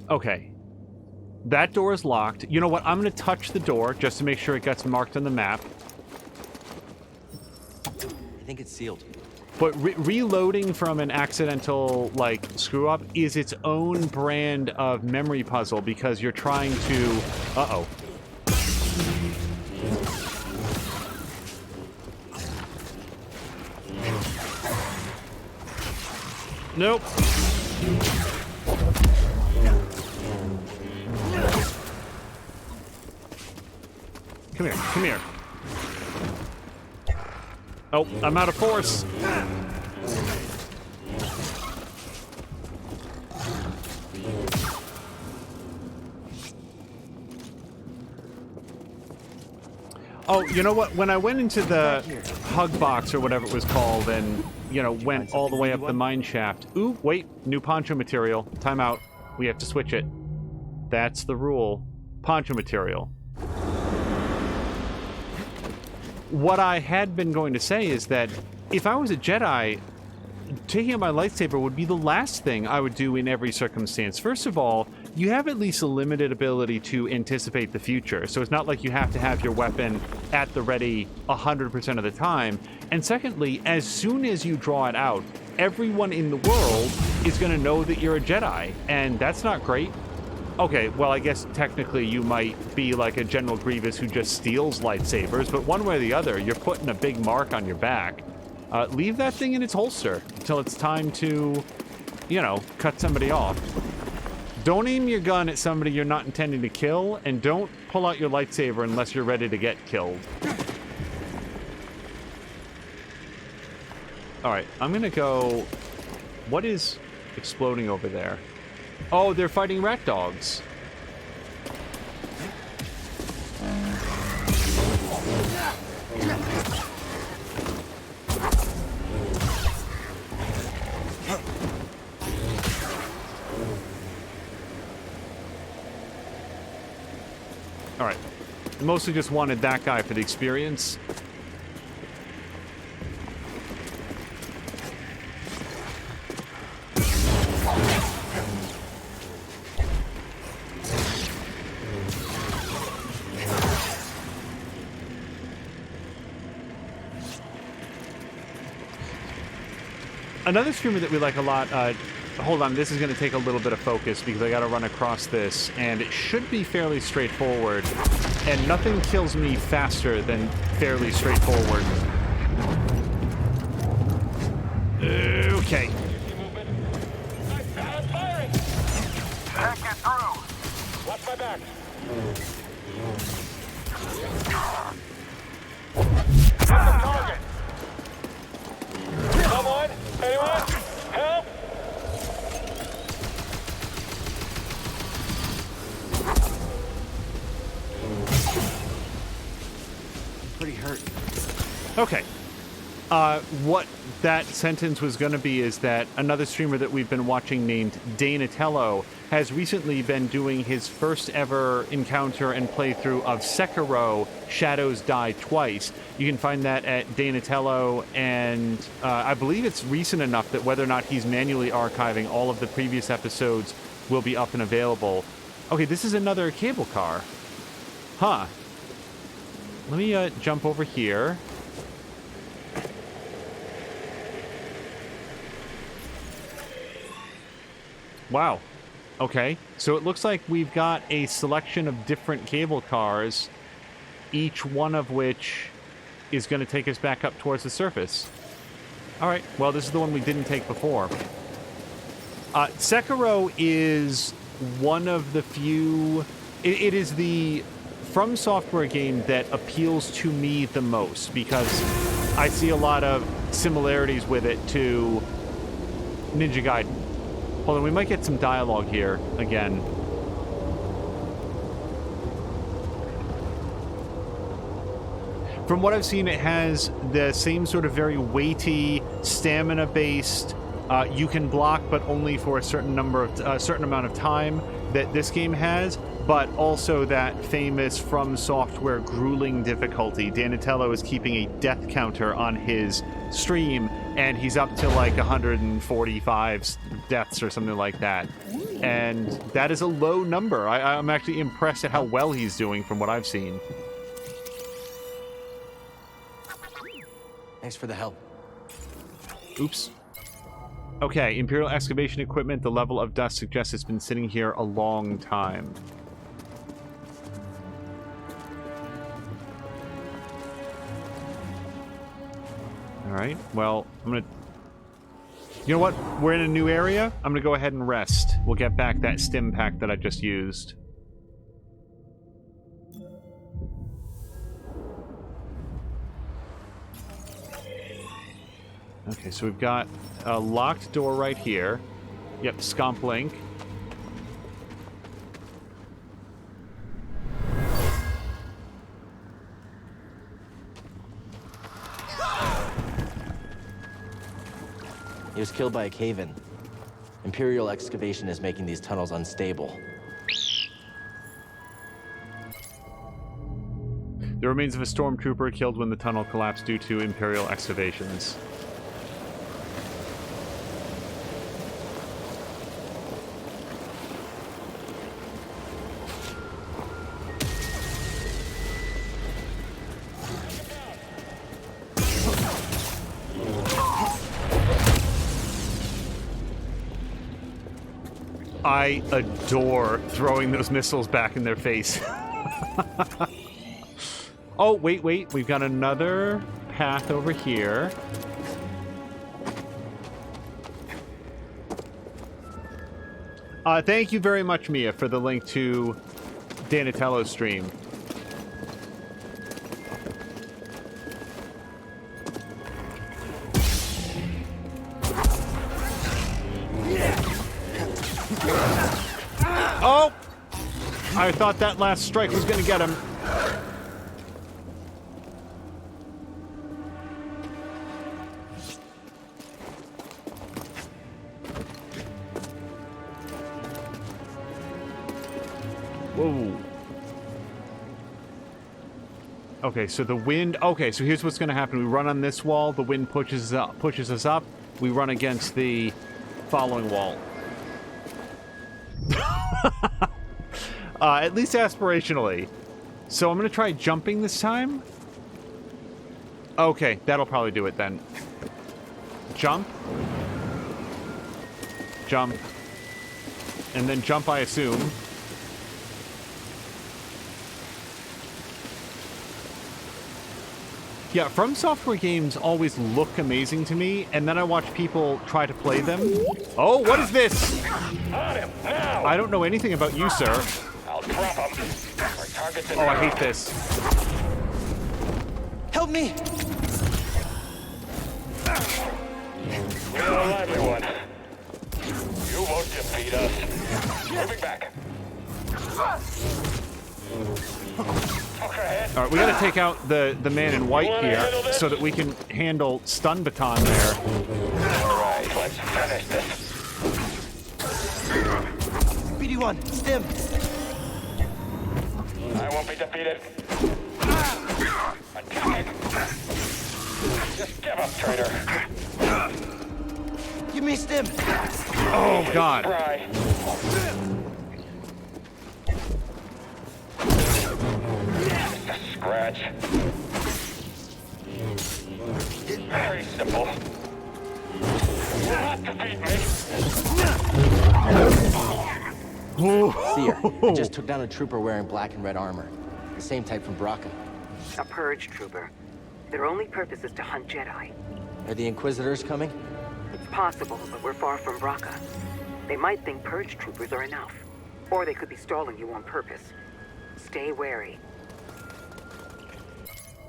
A: Okay. That door is locked. You know what? I'm going to touch the door just to make sure it gets marked on the map.
D: I think it's sealed.
A: But reloading from an accidental, like, screw-up is its own brand of memory puzzle because you're trying to... Uh-oh. Nope. Come here, come here. Oh, I'm out of force. Oh, you know what? When I went into the hug box or whatever it was called and, you know, went all the way up the mine shaft. Ooh, wait. New poncho material. Time out. We have to switch it. That's the rule. Poncho material. What I had been going to say is that if I was a Jedi, taking out my lightsaber would be the last thing I would do in every circumstance. First of all, you have at least a limited ability to anticipate the future, so it's not like you have to have your weapon at the ready 100% of the time. And secondly, as soon as you draw it out, everyone in the world is going to know that you're a Jedi, and that's not great. Okay, well, I guess technically you might be like a General Grievous who just steals lightsabers, but one way or the other, you're putting a big mark on your back. Leave that thing in its holster until it's time to, you know, cut somebody off. Don't aim your gun at somebody you're not intending to kill, and don't pull out your lightsaber unless you're ready to get killed. Alright, I'm gonna go... What is exploding over there? Oh, they're fighting rat dogs. Alright. Mostly just wanted that guy for the experience. Another streamer that we like a lot, hold on, this is going to take a little bit of focus because I got to run across this, and it should be fairly straightforward, and nothing kills me faster than fairly straightforward. Okay.
C: Can't get through.
B: Watch my back.
C: Hit the target.
B: Someone? Anyone? Help!
D: Pretty hurt.
A: Okay. What that sentence was going to be is that another streamer that we've been watching named Danatello has recently been doing his first ever encounter and playthrough of Sekiro Shadows Die Twice. You can find that at Danatello, and I believe it's recent enough that whether or not he's manually archiving all of the previous episodes will be up and available. Okay, this is another cable car. Huh. Let me jump over here. Wow. Okay, so it looks like we've got a selection of different cable cars, each one of which is going to take us back up towards the surface. All right, well, this is the one we didn't take before. Sekiro is one of the few... It is the From Software game that appeals to me the most, because I see a lot of similarities with it to Ninja Gaiden. Hold on, we might get some dialogue here again. From what I've seen, it has the same sort of very weighty, stamina-based, you can block, but only for a certain amount of time that this game has, but also that famous From Software grueling difficulty. Donatello is keeping a death counter on his stream, and he's up to like 145 deaths or something like that. And that is a low number. I'm actually impressed at how well he's doing from what I've seen.
D: Thanks for the help.
A: Oops. Okay, Imperial excavation equipment. The level of dust suggests it's been sitting here a long time. Alright, well, I'm gonna... You know what? We're in a new area. I'm gonna go ahead and rest. We'll get back that stim pack that I just used. Okay, so we've got a locked door right here. Yep, Scomp Link.
D: He was killed by a cave-in. Imperial excavation is making these tunnels unstable.
A: The remains of a stormtrooper killed when the tunnel collapsed due to Imperial excavations. I adore throwing those missiles back in their face. Oh, wait. We've got another path over here. Thank you very much, Mia, for the link to Donatello's stream. Oh! I thought that last strike was gonna get him. Whoa. Okay, so the wind... Okay, so here's what's gonna happen. We run on this wall, the wind pushes us up. We run against the following wall. At least aspirationally. So I'm going to try jumping this time. Okay, that'll probably do it then. Jump. Jump. And then jump, I assume. Yeah, From Software games always look amazing to me, and then I watch people try to play them. Oh, what is this?
B: On him, now!
A: I don't know anything about you, sir.
B: I'll drop him. Our target's in
A: Oh, I hate this.
D: Help me!
B: You're a lively one. You won't defeat us. Moving back. Okay.
A: All right, we got to take out the man in white here so that we can handle stun baton there.
B: All right, let's finish this.
D: BD1, stim!
B: I won't be defeated. Attack! Just give up, traitor.
D: You missed him!
A: Oh, God.
B: Try. Just a scratch. Very simple. Will not defeat me.
D: Seer, I just took down a trooper wearing black and red armor. The same type from Braca.
E: A purge trooper. Their only purpose is to hunt Jedi.
D: Are the Inquisitors coming?
E: It's possible, but we're far from Braca. They might think purge troopers are enough. Or they could be stalling you on purpose. Stay wary.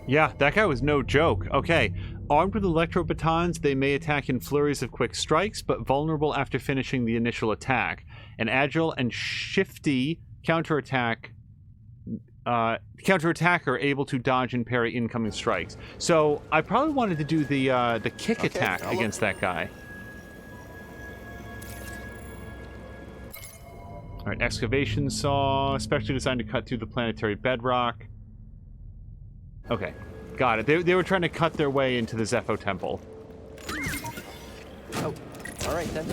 A: Yeah, that guy was no joke. Okay. Armed with electro batons, they may attack in flurries of quick strikes, but vulnerable after finishing the initial attack. An agile and shifty counterattacker able to dodge and parry incoming strikes. So I probably wanted to do the kick attack against that guy. All right, excavation saw, specially designed to cut through the planetary bedrock. Okay, got it. They were trying to cut their way into the Zepho Temple.
D: Oh, all right then.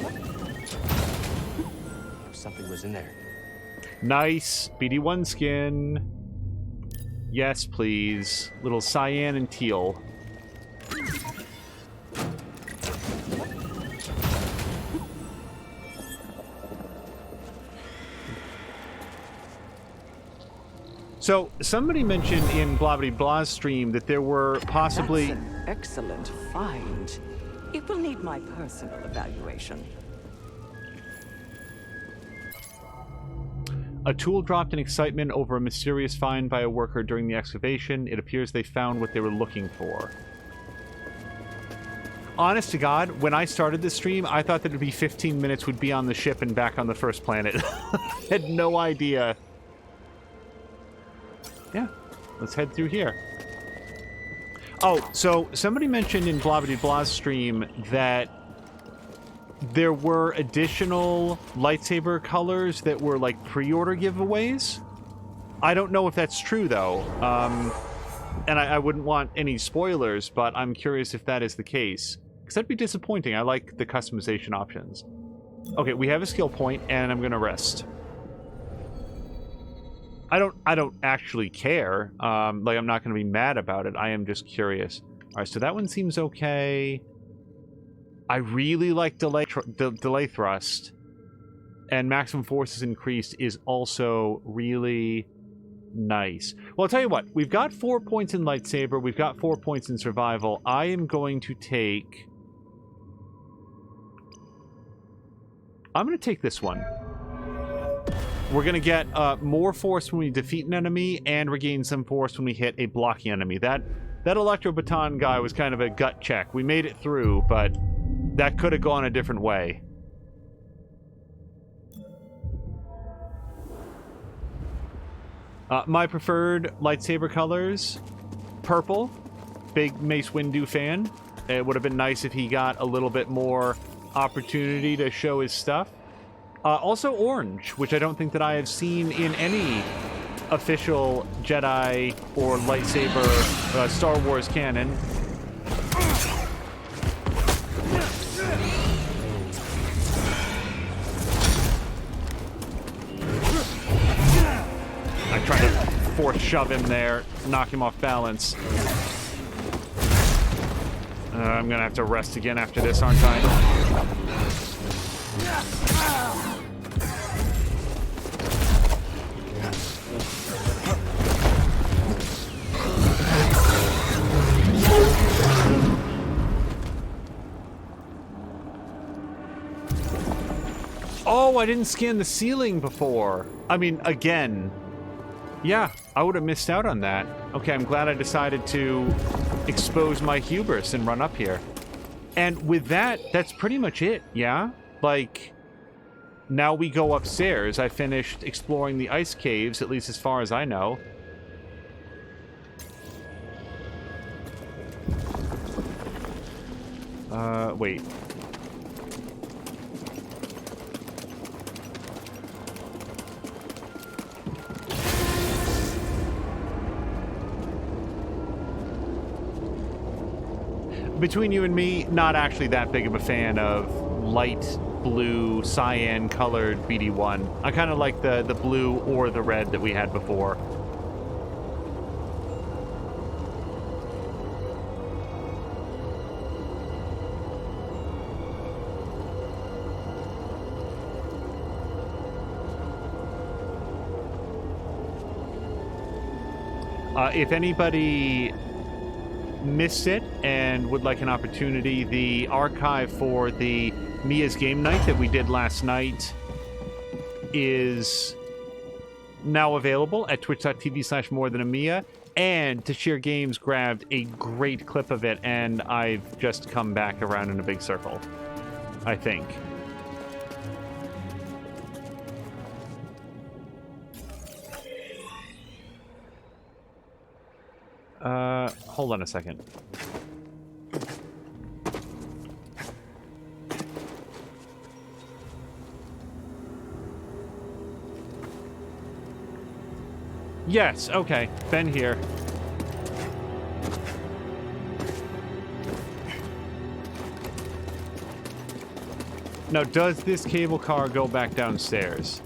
D: Something was in there.
A: Nice. BD1 skin. Yes, please. Little cyan and teal. So, somebody mentioned in Blobbity Blah's stream that there were possibly...
F: That's an excellent find. It will need my personal evaluation.
A: A tool dropped in excitement over a mysterious find by a worker during the excavation. It appears they found what they were looking for. Honest to God, when I started this stream, I thought that it'd be 15 minutes would be on the ship and back on the first planet. Had no idea. Yeah, let's head through here. Oh, so somebody mentioned in Blobbity Blah's stream that there were additional lightsaber colors that were like pre-order giveaways. I don't know if that's true though. And I wouldn't want any spoilers, but I'm curious if that is the case. Because that'd be disappointing. I like the customization options. Okay, we have a skill point, and I'm gonna rest. I don't actually care. Like, I'm not gonna be mad about it. I am just curious. Alright, so that one seems okay. I really like delay thrust, and maximum force is increased is also really nice. Well, I'll tell you what. We've got 4 points in lightsaber. We've got 4 points in survival. I am going to take... I'm going to take this one. We're going to get more force when we defeat an enemy and regain some force when we hit a blocking enemy. That electro baton guy was kind of a gut check. We made it through, but... that could have gone a different way. My preferred lightsaber colors, purple. Big Mace Windu fan. It would have been nice if he got a little bit more opportunity to show his stuff. Also orange, which I don't think that I have seen in any official Jedi or lightsaber Star Wars canon. I tried to force shove him there, knock him off balance. I'm gonna have to rest again after this, aren't I? Oh, I didn't scan the ceiling before. I mean, again. Yeah, I would have missed out on that. Okay, I'm glad I decided to expose my hubris and run up here. And with that, that's pretty much it, yeah? Like, now we go upstairs. I finished exploring the ice caves, at least as far as I know. Wait. Between you and me, not actually that big of a fan of light blue, cyan-colored BD-1. I kind of like the blue or the red that we had before. If anybody missed it and would like an opportunity, the archive for the Mia's Game Night that we did last night is now available at twitch.tv/morethanamia, and Tashir Games grabbed a great clip of it, and I've just come back around in a big circle, I think. Hold on a second. Yes, okay. Been here. Now, does this cable car go back downstairs?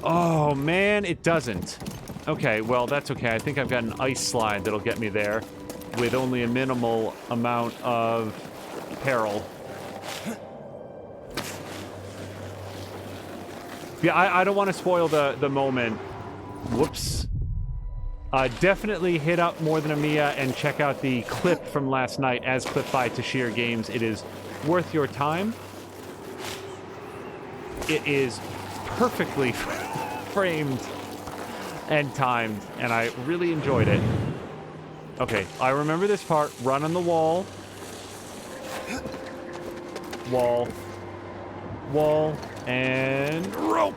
A: Oh, man, it doesn't. Okay, well, that's okay. I think I've got an ice slide that'll get me there with only a minimal amount of peril. Yeah, I don't want to spoil the moment. Whoops. Definitely hit up More Than a Mia and check out the clip from last night as clipped by Tashir Games. It is worth your time. It is perfectly framed and timed, and I really enjoyed it. Okay, I remember this part. Run on the wall. Wall. Wall. And rope!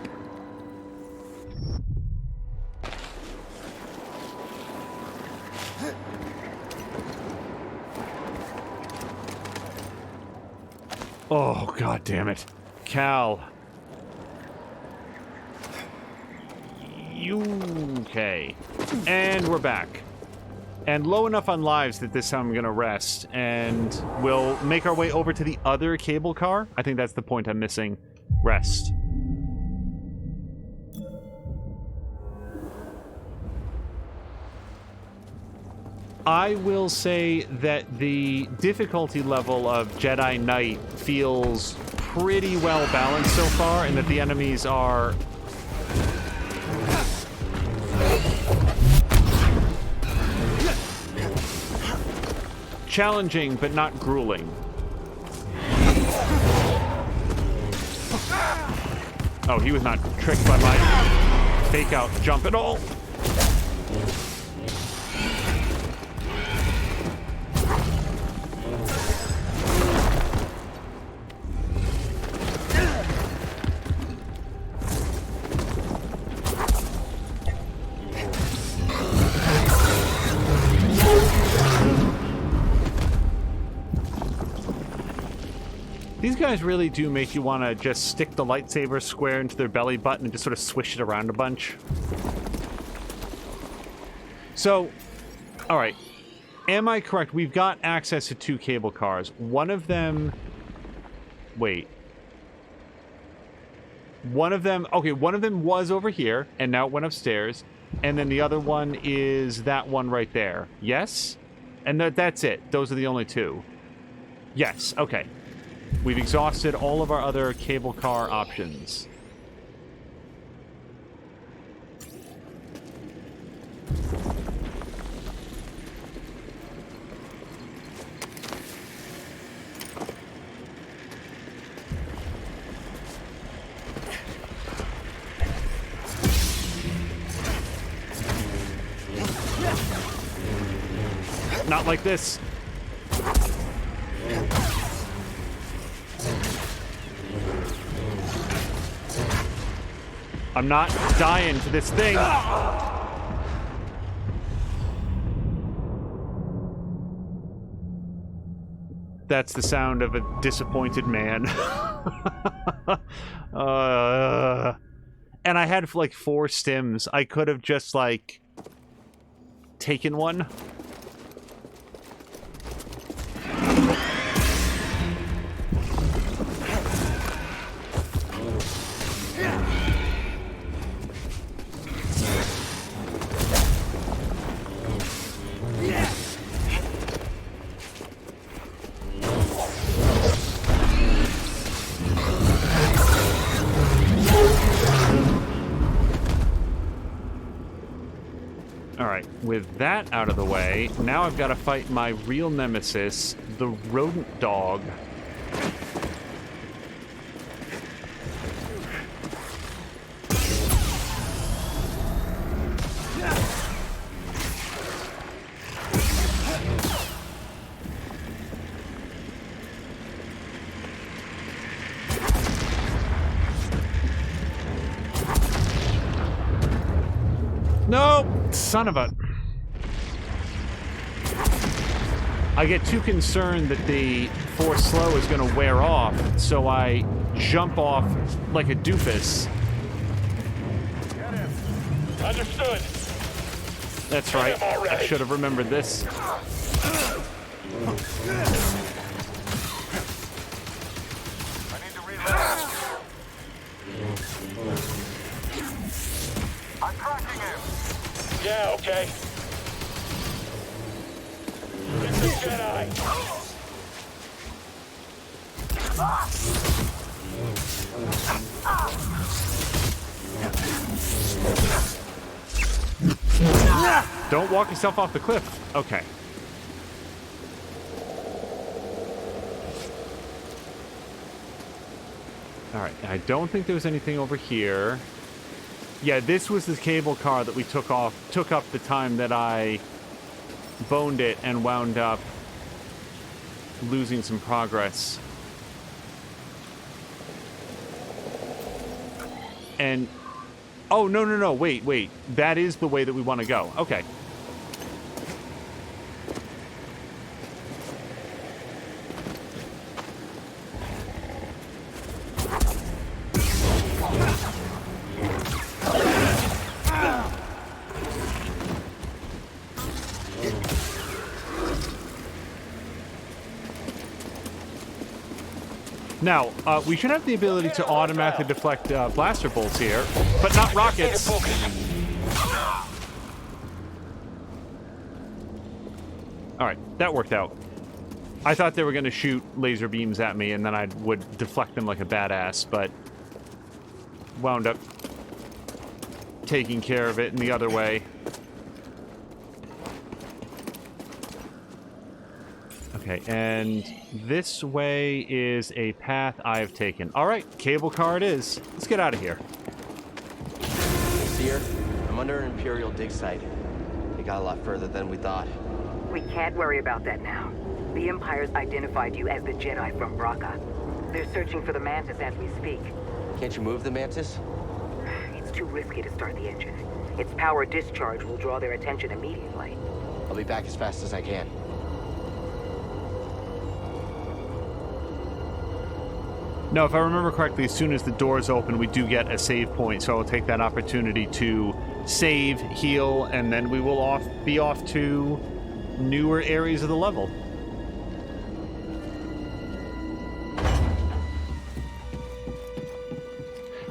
A: Oh, god damn it. Cal. Okay. And we're back. And low enough on lives that this time I'm gonna rest. And we'll make our way over to the other cable car. I think that's the point I'm missing. Rest. I will say that the difficulty level of Jedi Knight feels pretty well balanced so far, and that the enemies are challenging but not grueling. Oh, he was not tricked by my fake out jump at all. These guys really do make you want to just stick the lightsaber square into their belly button and just sort of swish it around a bunch. So, alright. Am I correct? We've got access to 2 cable cars. One of them... Wait. One of them... Okay, one of them was over here, and now it went upstairs. And then the other one is that one right there. Yes? And that's it. Those are the only 2. Yes, okay. We've exhausted all of our other cable car options. Not like this. I'm not dying to this thing. That's the sound of a disappointed man. And I had like 4 stims. I could have just like taken one. with that out of the way, now I've got to fight my real nemesis, the rodent dog. No! Son of a... I get too concerned that the force slow is going to wear off, so I jump off like a doofus.
B: Get him. Understood.
A: That's right. I should have remembered this.
C: I need to reload. I'm tracking him.
B: Yeah, okay. It's the Jedi.
A: Don't walk yourself off the cliff. Okay. Alright, I don't think there was anything over here. Yeah, this was the cable car that we took up the time that I boned it and wound up losing some progress. And oh, no, wait. That is the way that we want to go. Okay. Now, we should have the ability to automatically deflect blaster bolts here, but not rockets. Alright, that worked out. I thought they were going to shoot laser beams at me and then I would deflect them like a badass, but wound up taking care of it in the other way. Okay, and this way is a path I've taken. All right, cable car it is. Let's get out of here.
D: See her? I'm under an Imperial dig site. They got a lot further than we thought.
E: We can't worry about that now. The Empire's identified you as the Jedi from Braca. They're searching for the Mantis as we speak.
D: Can't you move the Mantis?
E: It's too risky to start the engine. Its power discharge will draw their attention immediately.
D: I'll be back as fast as I can.
A: No, if I remember correctly, as soon as the doors open, we do get a save point, so I'll take that opportunity to save, heal, and then we will be off to newer areas of the level.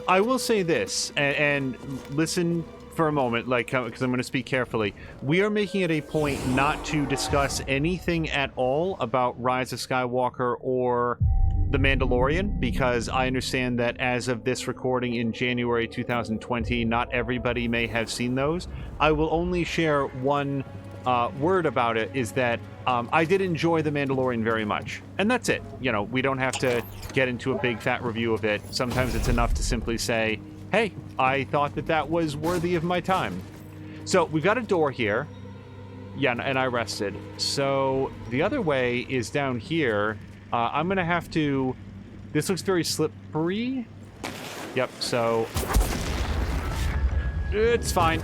A: I will say this, and listen for a moment, like, because I'm going to speak carefully. We are making it a point not to discuss anything at all about Rise of Skywalker or The Mandalorian, because I understand that as of this recording in January 2020, not everybody may have seen those. I will only share one word about it, is that I did enjoy The Mandalorian very much. And that's it. You know, we don't have to get into a big fat review of it. Sometimes it's enough to simply say, hey, I thought that was worthy of my time. So we've got a door here. Yeah, and I rested. So the other way is down here. I'm going to have to... This looks very slippery. Yep, so... It's fine.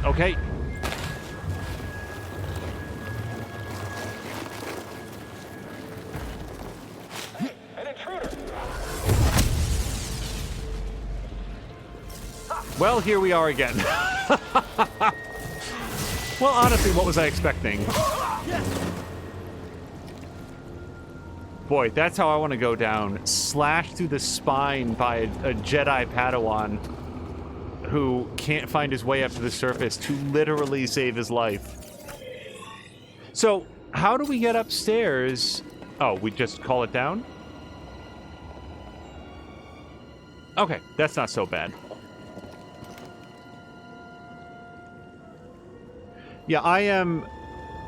A: Okay.
B: An intruder.
A: Well, here we are again. Well, honestly, what was I expecting? Boy, that's how I want to go down. Slashed through the spine by a Jedi Padawan who can't find his way up to the surface to literally save his life. So, how do we get upstairs? Oh, we just call it down? Okay, that's not so bad. Yeah, I am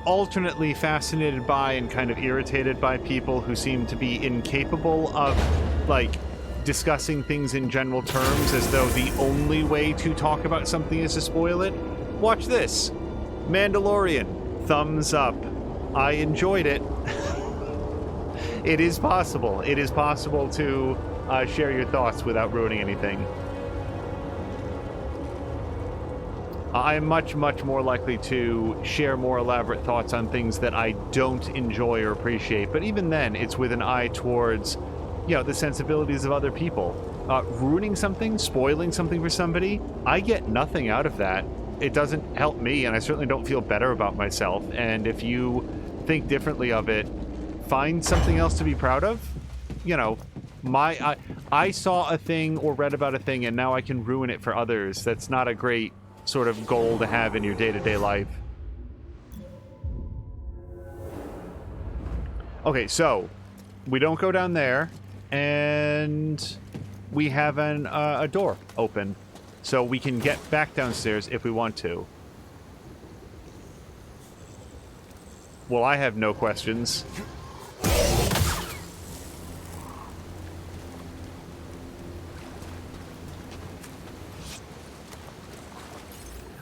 A: alternately fascinated by and kind of irritated by people who seem to be incapable of, like, discussing things in general terms as though the only way to talk about something is to spoil it. Watch this. Mandalorian. Thumbs up. I enjoyed it. It is possible. It is possible to share your thoughts without ruining anything. I am much, much more likely to share more elaborate thoughts on things that I don't enjoy or appreciate. But even then, it's with an eye towards, you know, the sensibilities of other people. Ruining something, spoiling something for somebody, I get nothing out of that. It doesn't help me, and I certainly don't feel better about myself. And if you think differently of it, find something else to be proud of. You know, I saw a thing or read about a thing, and now I can ruin it for others. That's not a great sort of goal to have in your day-to-day life. Okay, so we don't go down there, and we have a door open, so we can get back downstairs if we want to. Well, I have no questions.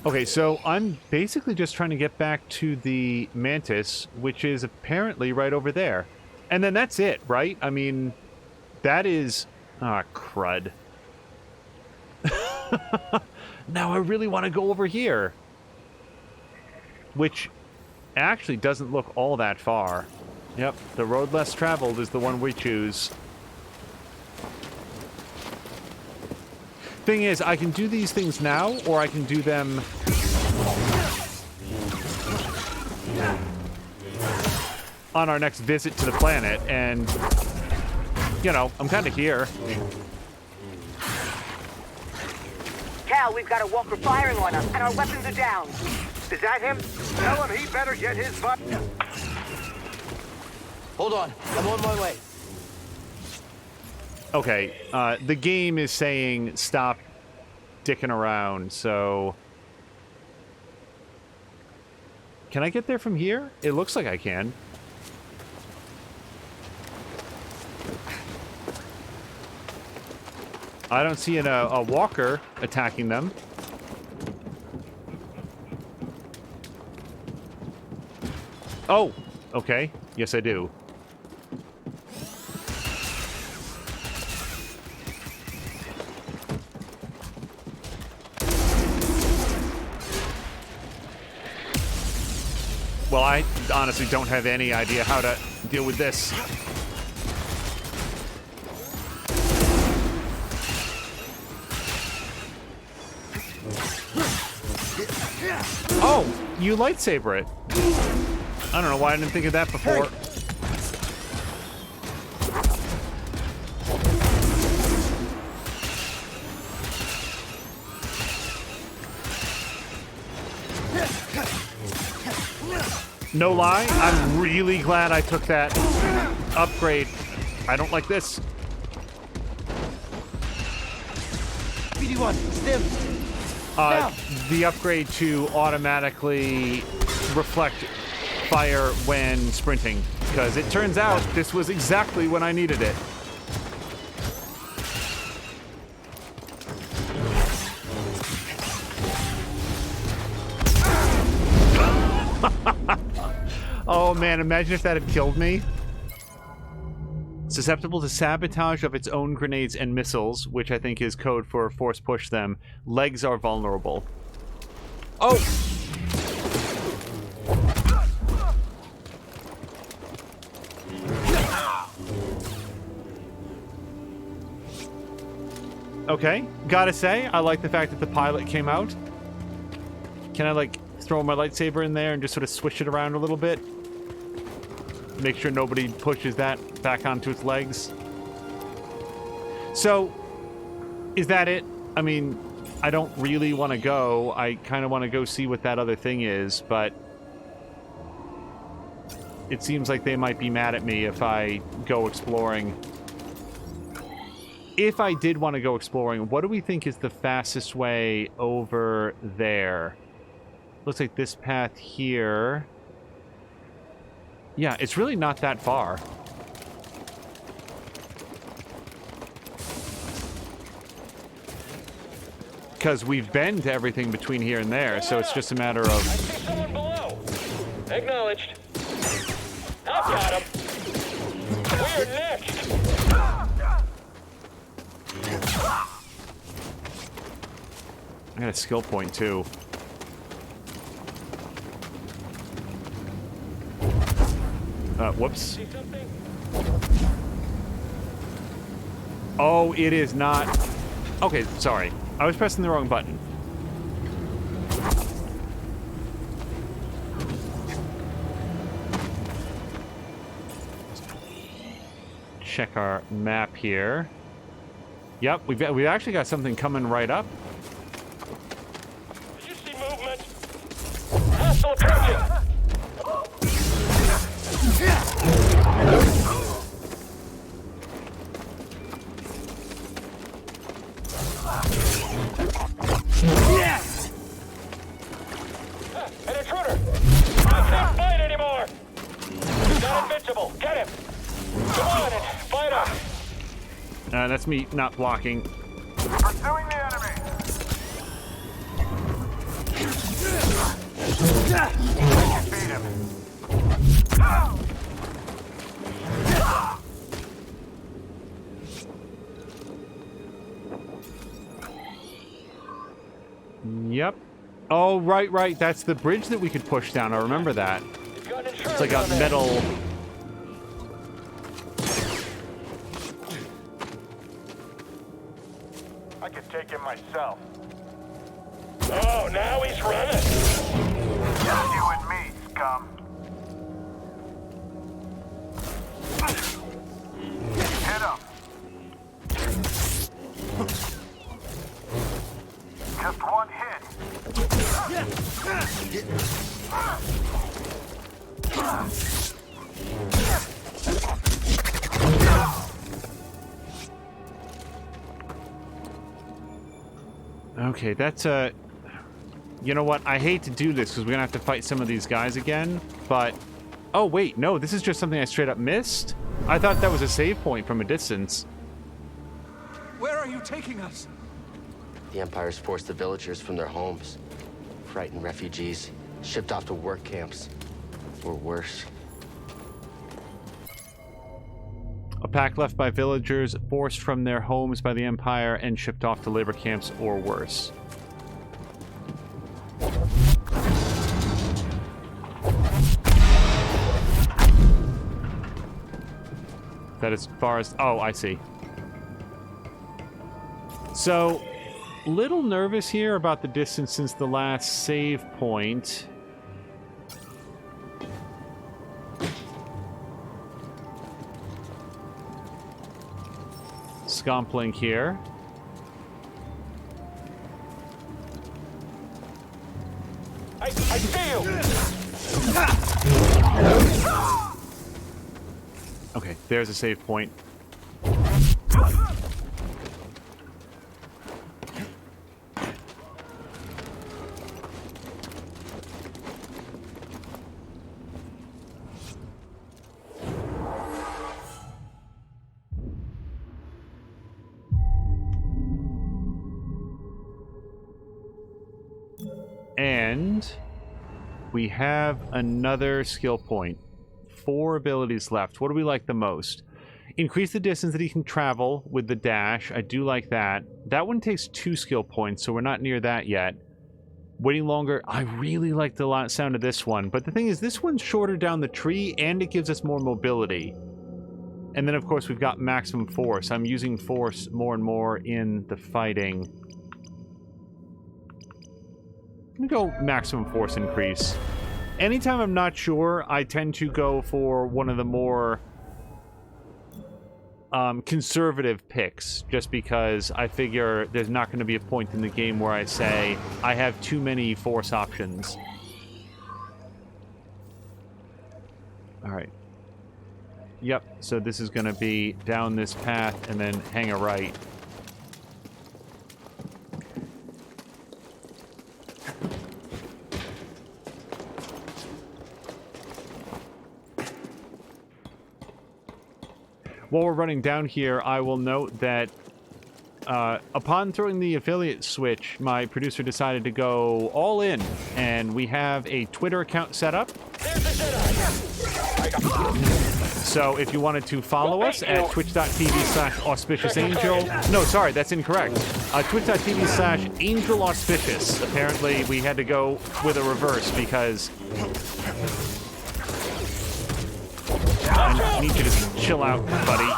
A: Okay, so I'm basically just trying to get back to the Mantis, which is apparently right over there. And then that's it, right? I mean, that is... Ah, crud. Now I really want to go over here. Which actually doesn't look all that far. Yep, the road less traveled is the one we choose. Thing is, I can do these things now, or I can do them on our next visit to the planet, and, you know, I'm kind of here.
E: Cal, we've got a walker firing on us, and our weapons are down.
C: Is that him? Tell him he better get his butt.
D: Hold on, I'm on my way.
A: Okay, the game is saying stop dicking around, so... Can I get there from here? It looks like I can. I don't see a walker attacking them. Oh, okay. Yes, I do. Well, I honestly don't have any idea how to deal with this. Oh, you lightsaber it. I don't know why I didn't think of that before. No lie, I'm really glad I took that upgrade. I don't like this.
D: BD1, stim.
A: The upgrade to automatically reflect fire when sprinting, because it turns out this was exactly when I needed it. Oh man, imagine if that had killed me. Susceptible to sabotage of its own grenades and missiles, which I think is code for force push them. Legs are vulnerable. Oh! Okay, gotta say, I like the fact that the pilot came out. Can I, like, throw my lightsaber in there and just sort of swish it around a little bit? Make sure nobody pushes that back onto its legs. So, is that it? I mean, I don't really want to go. I kind of want to go see what that other thing is, but it seems like they might be mad at me if I go exploring. If I did want to go exploring, what do we think is the fastest way over there? Looks like this path here. Yeah, it's really not that far. Because we've been to everything between here and there, so it's just a matter
B: I
A: of...
B: see someone below. Acknowledged. I've got him. We're next.
A: I got a skill point, too. Whoops.
B: See something?
A: Oh, it is not... Okay, sorry. I was pressing the wrong button. Check our map here. Yep, we've actually got something coming right up.
B: Did you see movement? Hostile approaching. An intruder! I can't fight anymore! He's not invincible! Get him! Come on and fight him!
A: That's me not blocking.
C: Pursuing the enemy. I can beat him.
A: Yep. Oh, right. That's the bridge that we could push down. I remember that.
B: You've got an intruder
A: It's like a
B: down there.
A: metal...
C: I could take him myself.
B: Oh, now he's running!
C: Just you and me, scum. Hit him. Just one hit.
A: Okay, that's a... You know what? I hate to do this because we're gonna have to fight some of these guys again, but... Oh, wait, no, this is just something I straight up missed? I thought that was a save point from a distance.
G: Where are you taking us?
D: The Empire's forced the villagers from their homes, frightened refugees, shipped off to work camps, or worse.
A: A pack left by villagers, forced from their homes by the Empire, and shipped off to labor camps or worse. That as far as... Oh, I see. So, little nervous here about the distance since the last save point. Scompling here.
B: I see you!
A: Okay, there's a save point. And we have another skill point. 4 abilities left. What do we like the most? Increase the distance that he can travel with the dash. I do like that. That one takes 2 skill points, so we're not near that yet. Waiting longer. I really like the sound of this one. But the thing is, this one's shorter down the tree, and it gives us more mobility. And then, of course, we've got maximum force. I'm using force more and more in the fighting. I'm gonna go maximum force increase. Anytime I'm not sure, I tend to go for one of the more conservative picks, just because I figure there's not going to be a point in the game where I say I have too many force options. Alright. Yep, so this is going to be down this path and then hang a right. while we're running down here, I will note that upon throwing the affiliate switch, my producer decided to go all in, and we have a Twitter account set up. So if you wanted to follow us at twitch.tv/auspiciousangel... No, sorry, that's incorrect. Twitch.tv/angelauspicious. Apparently, we had to go with a reverse because... I need you to chill out, buddy.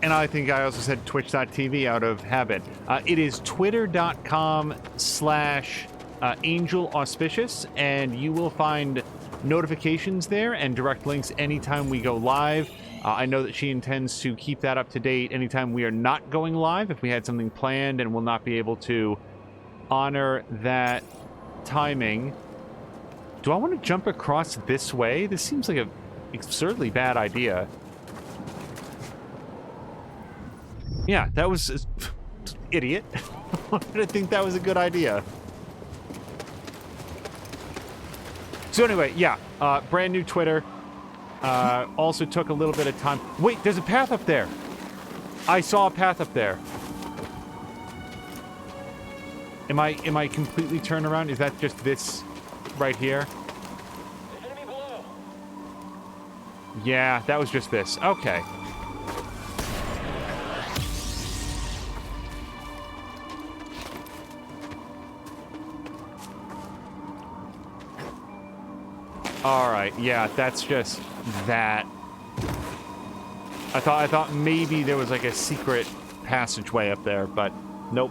A: And I think I also said twitch.tv out of habit. It is twitter.com/angelauspicious, and you will find notifications there and direct links anytime we go live. I know that she intends to keep that up to date anytime we are not going live, if we had something planned and will not be able to honor that timing. Do I want to jump across this way? This seems like an absurdly bad idea. Yeah, that was... idiot. I didn't think that was a good idea. So anyway, yeah, brand new Twitter. Also took a little bit of time. Wait, there's a path up there. I saw a path up there. Am I completely turned around? Is that just this right here?
B: Enemy below.
A: Yeah, that was just this. Okay. Alright, yeah, that's just that. I thought maybe there was like a secret passageway up there, but nope.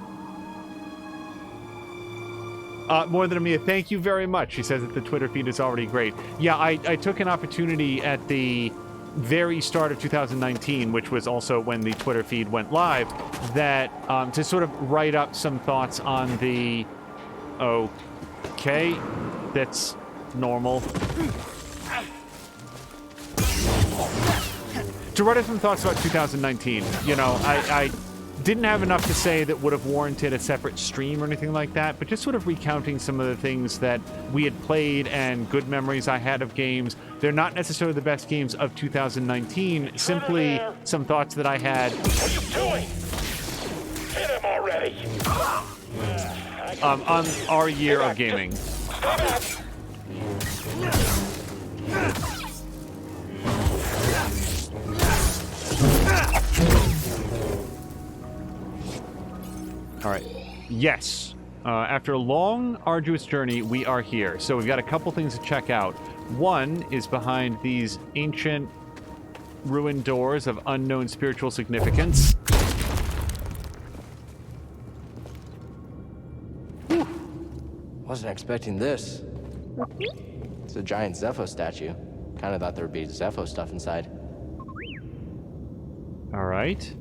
A: More than Amia, thank you very much. She says that the Twitter feed is already great. Yeah, I took an opportunity at the very start of 2019, which was also when the Twitter feed went live, that to sort of write up some thoughts on the... Okay, that's normal. To write up some thoughts about 2019, you know, I didn't have enough to say that would have warranted a separate stream or anything like that, but just sort of recounting some of the things that we had played and good memories I had of games. They're not necessarily the best games of 2019, simply some thoughts that I had.
B: What are you doing? Hit him already.
A: On our year of gaming.
B: Stay back.
A: All right. Yes. After a long, arduous journey, we are here. So we've got a couple things to check out. One is behind these ancient ruined doors of unknown spiritual significance.
D: Wasn't expecting this. It's a giant Zepho statue. Kind of thought there would be Zepho stuff inside.
A: All right.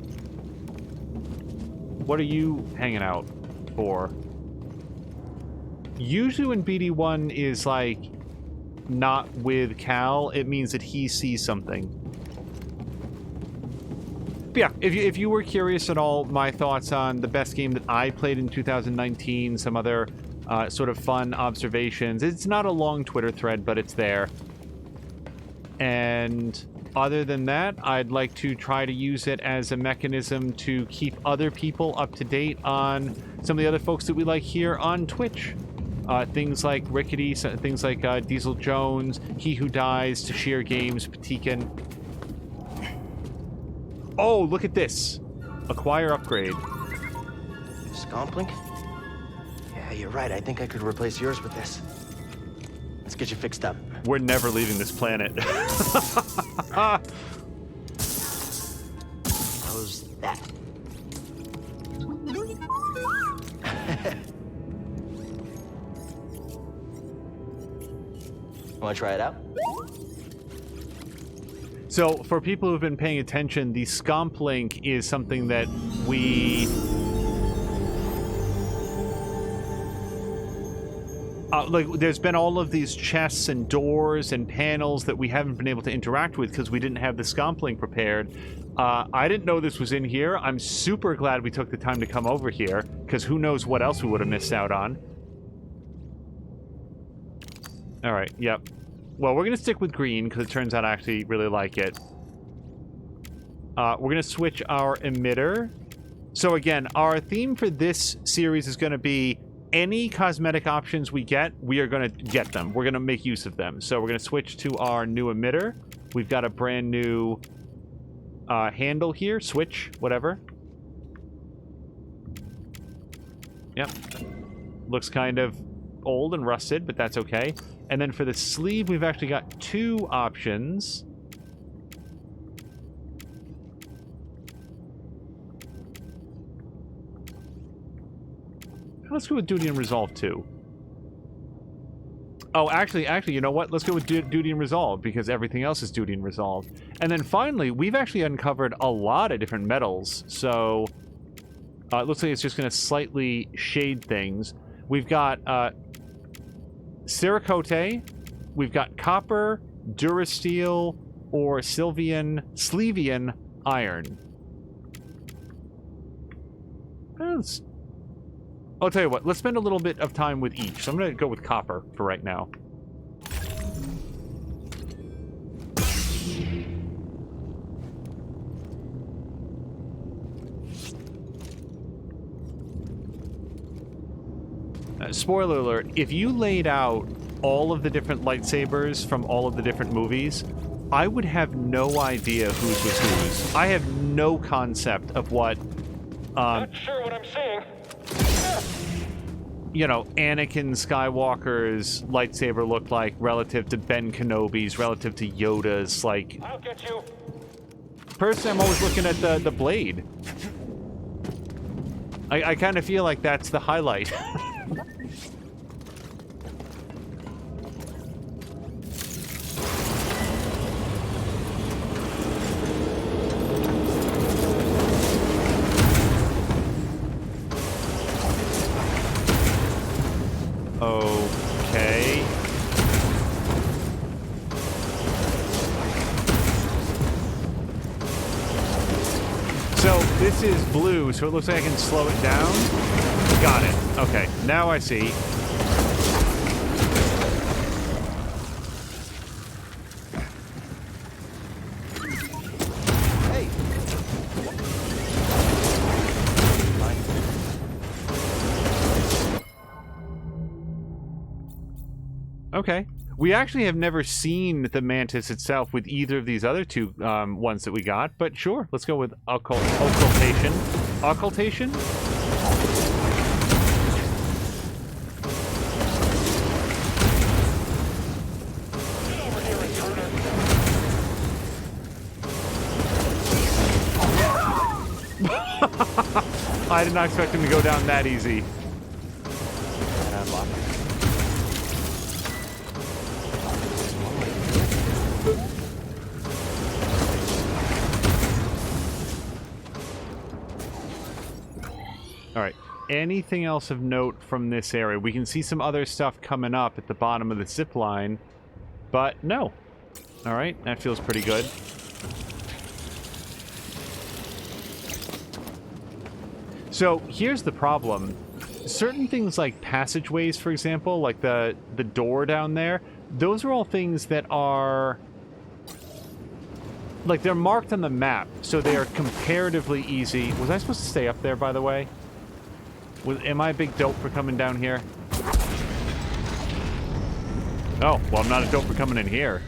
A: What are you hanging out for? Usually when BD1 is, like, not with Cal, it means that he sees something. But yeah, if you were curious at all, my thoughts on the best game that I played in 2019, some other sort of fun observations. It's not a long Twitter thread, but it's there. And other than that, I'd like to try to use it as a mechanism to keep other people up to date on some of the other folks that we like here on Twitch. Things like Rickety, things like Diesel Jones, He Who Dies, Tashir Games, Patikin. Oh, look at this. Acquire upgrade.
D: Scomplink? Yeah, you're right. I think I could replace yours with this. Let's get you fixed up.
A: We're never leaving this planet.
D: How's that? Want to try it out?
A: So, for people who've been paying attention, the Scomp link is something that we... like, there's been all of these chests and doors and panels that we haven't been able to interact with because we didn't have the Scomp link prepared. I didn't know this was in here. I'm super glad we took the time to come over here, because who knows what else we would have missed out on. Alright, yep. Well, we're going to stick with green because it turns out I actually really like it. We're going to switch our emitter. So again, our theme for this series is going to be any cosmetic options we get, we are going to get them. We're going to make use of them. So we're going to switch to our new emitter. We've got a brand new handle here. Switch, whatever. Yep. Looks kind of old and rusted, but that's okay. And then for the sleeve, we've actually got two options. Let's go with Duty and Resolve, too. Oh, actually, you know what? Let's go with Duty and Resolve, because everything else is Duty and Resolve. And then finally, we've actually uncovered a lot of different metals, so... it looks like it's just going to slightly shade things. We've got, Cerakote, we've got copper, Durasteel, or Slevian iron. I'll tell you what, let's spend a little bit of time with each. So I'm going to go with copper for right now. Spoiler alert, if you laid out all of the different lightsabers from all of the different movies, I would have no idea whose was whose. I have no concept of what,
B: Not sure what I'm seeing.
A: you know, Anakin Skywalker's lightsaber looked like relative to Ben Kenobi's, relative to Yoda's, like...
B: I'll get you.
A: Personally, I'm always looking at the blade. I kind of feel like that's the highlight. Okay. So this is blue, so it looks like I can slow it down. Got it. Okay, now I see.
G: Hey.
A: Okay. We actually have never seen the Mantis itself with either of these other two ones that we got, but sure, let's go with occultation. Occultation?
B: Get over here, intruder.
A: I did not expect him to go down that easy. Alright, anything else of note from this area? We can see some other stuff coming up at the bottom of the zip line, but no. Alright, that feels pretty good. So, here's the problem. Certain things like passageways, for example, like the door down there, those are all things that are... like, they're marked on the map, so they are comparatively easy. Was I supposed to stay up there, by the way? Am I a big dope for coming down here? Oh, well, I'm not a dope for coming in here.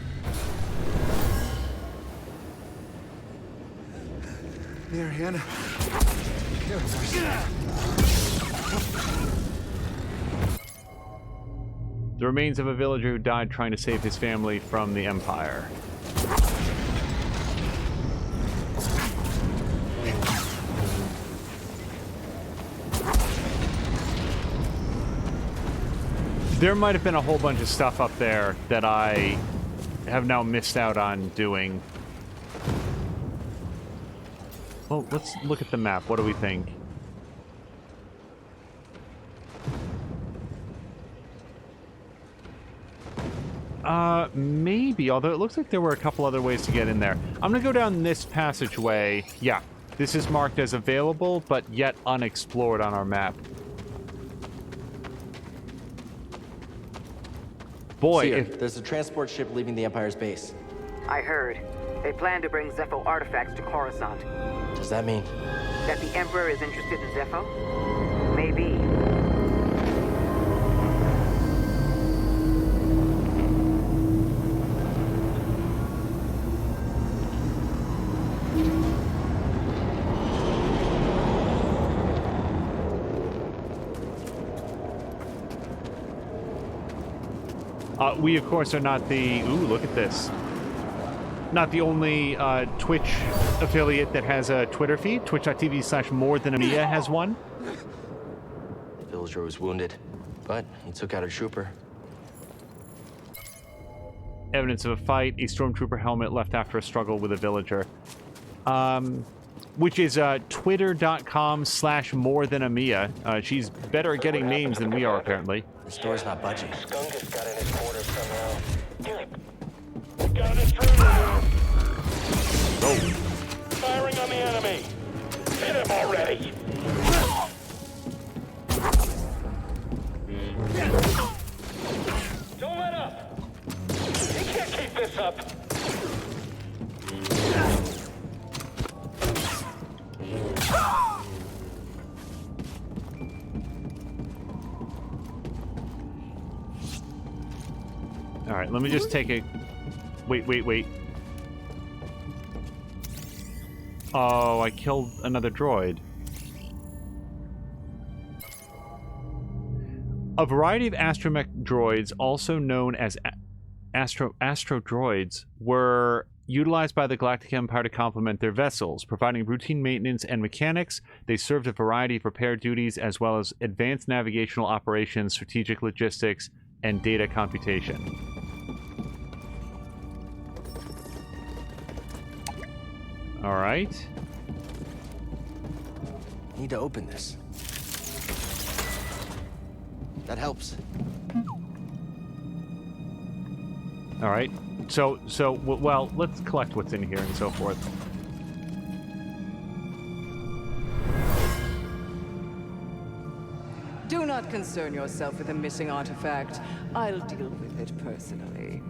G: There, Hannah.
A: The remains of a villager who died trying to save his family from the Empire. There might have been a whole bunch of stuff up there that I have now missed out on doing. Well, let's look at the map. What do we think? Maybe, although it looks like there were a couple other ways to get in there. I'm gonna go down this passageway. Yeah, this is marked as available, but yet unexplored on our map. Boy,
D: Seer,
A: if...
D: there's a transport ship leaving the Empire's base.
E: I heard. They plan to bring Zepho artifacts to Coruscant.
D: Does that mean?
E: That the Emperor is interested in Zepho? Maybe.
A: We, of course, are not the... Ooh, look at this. Not the only Twitch affiliate that has a Twitter feed. Twitch.tv/morethanamia has one.
D: The villager was wounded, but he took out a trooper.
A: Evidence of a fight. A stormtrooper helmet left after a struggle with a villager. Which is twitter.com/morethanamia. She's better at getting names than we are, apparently.
D: The store's not budging.
B: Skunk has got in his quarters somehow. Got an intruder!
A: Oh.
B: Firing on the enemy! Hit him already! Don't let up! He can't keep this up!
A: All right, let me just take a... Wait. Oh, I killed another droid. A variety of astromech droids, also known as astro droids, were utilized by the Galactic Empire to complement their vessels, providing routine maintenance and mechanics. They served a variety of repair duties, as well as advanced navigational operations, strategic logistics, and data computation. All right.
D: Need to open this. That helps.
A: All right. So, well, let's collect what's in here and so forth.
F: Do not concern yourself with a missing artifact. I'll deal with it personally.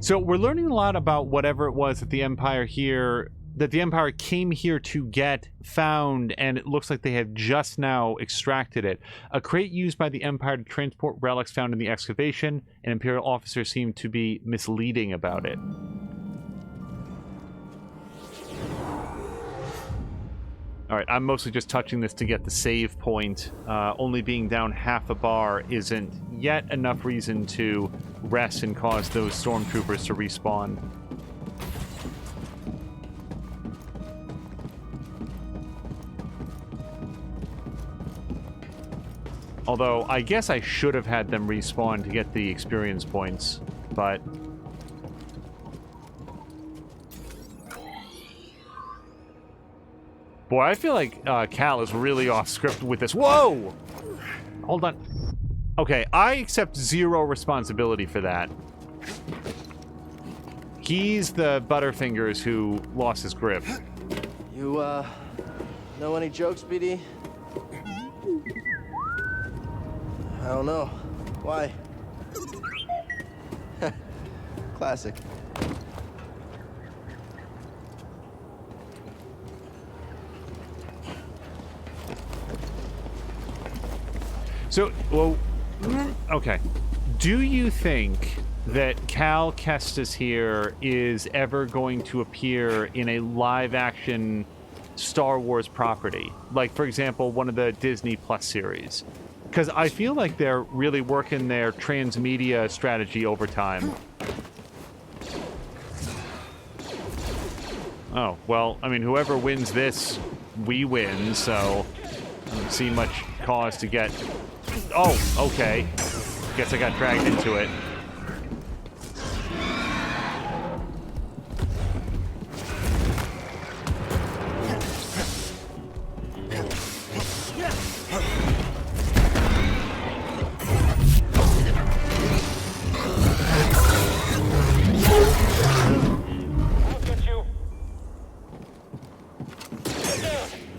A: So we're learning a lot about whatever it was that the Empire came here to get, found, and it looks like they have just now extracted it. A crate used by the Empire to transport relics found in the excavation. An Imperial officer seemed to be misleading about it. Alright, I'm mostly just touching this to get the save point. Only being down half a bar isn't yet enough reason to rest and cause those stormtroopers to respawn. Although, I guess I should have had them respawn to get the experience points, but... Boy, I feel like Cal is really off script with this. Whoa! Hold on. Okay, I accept zero responsibility for that. He's the Butterfingers who lost his grip.
D: You, know any jokes, BD? I don't know. Why? Classic.
A: So, well, okay. Do you think that Cal Kestis here is ever going to appear in a live-action Star Wars property? Like, for example, one of the Disney Plus series. Because I feel like they're really working their transmedia strategy over time. Oh, well, I mean, whoever wins this, we win, so I don't see much cause to get... Oh, okay. Guess I got dragged into it.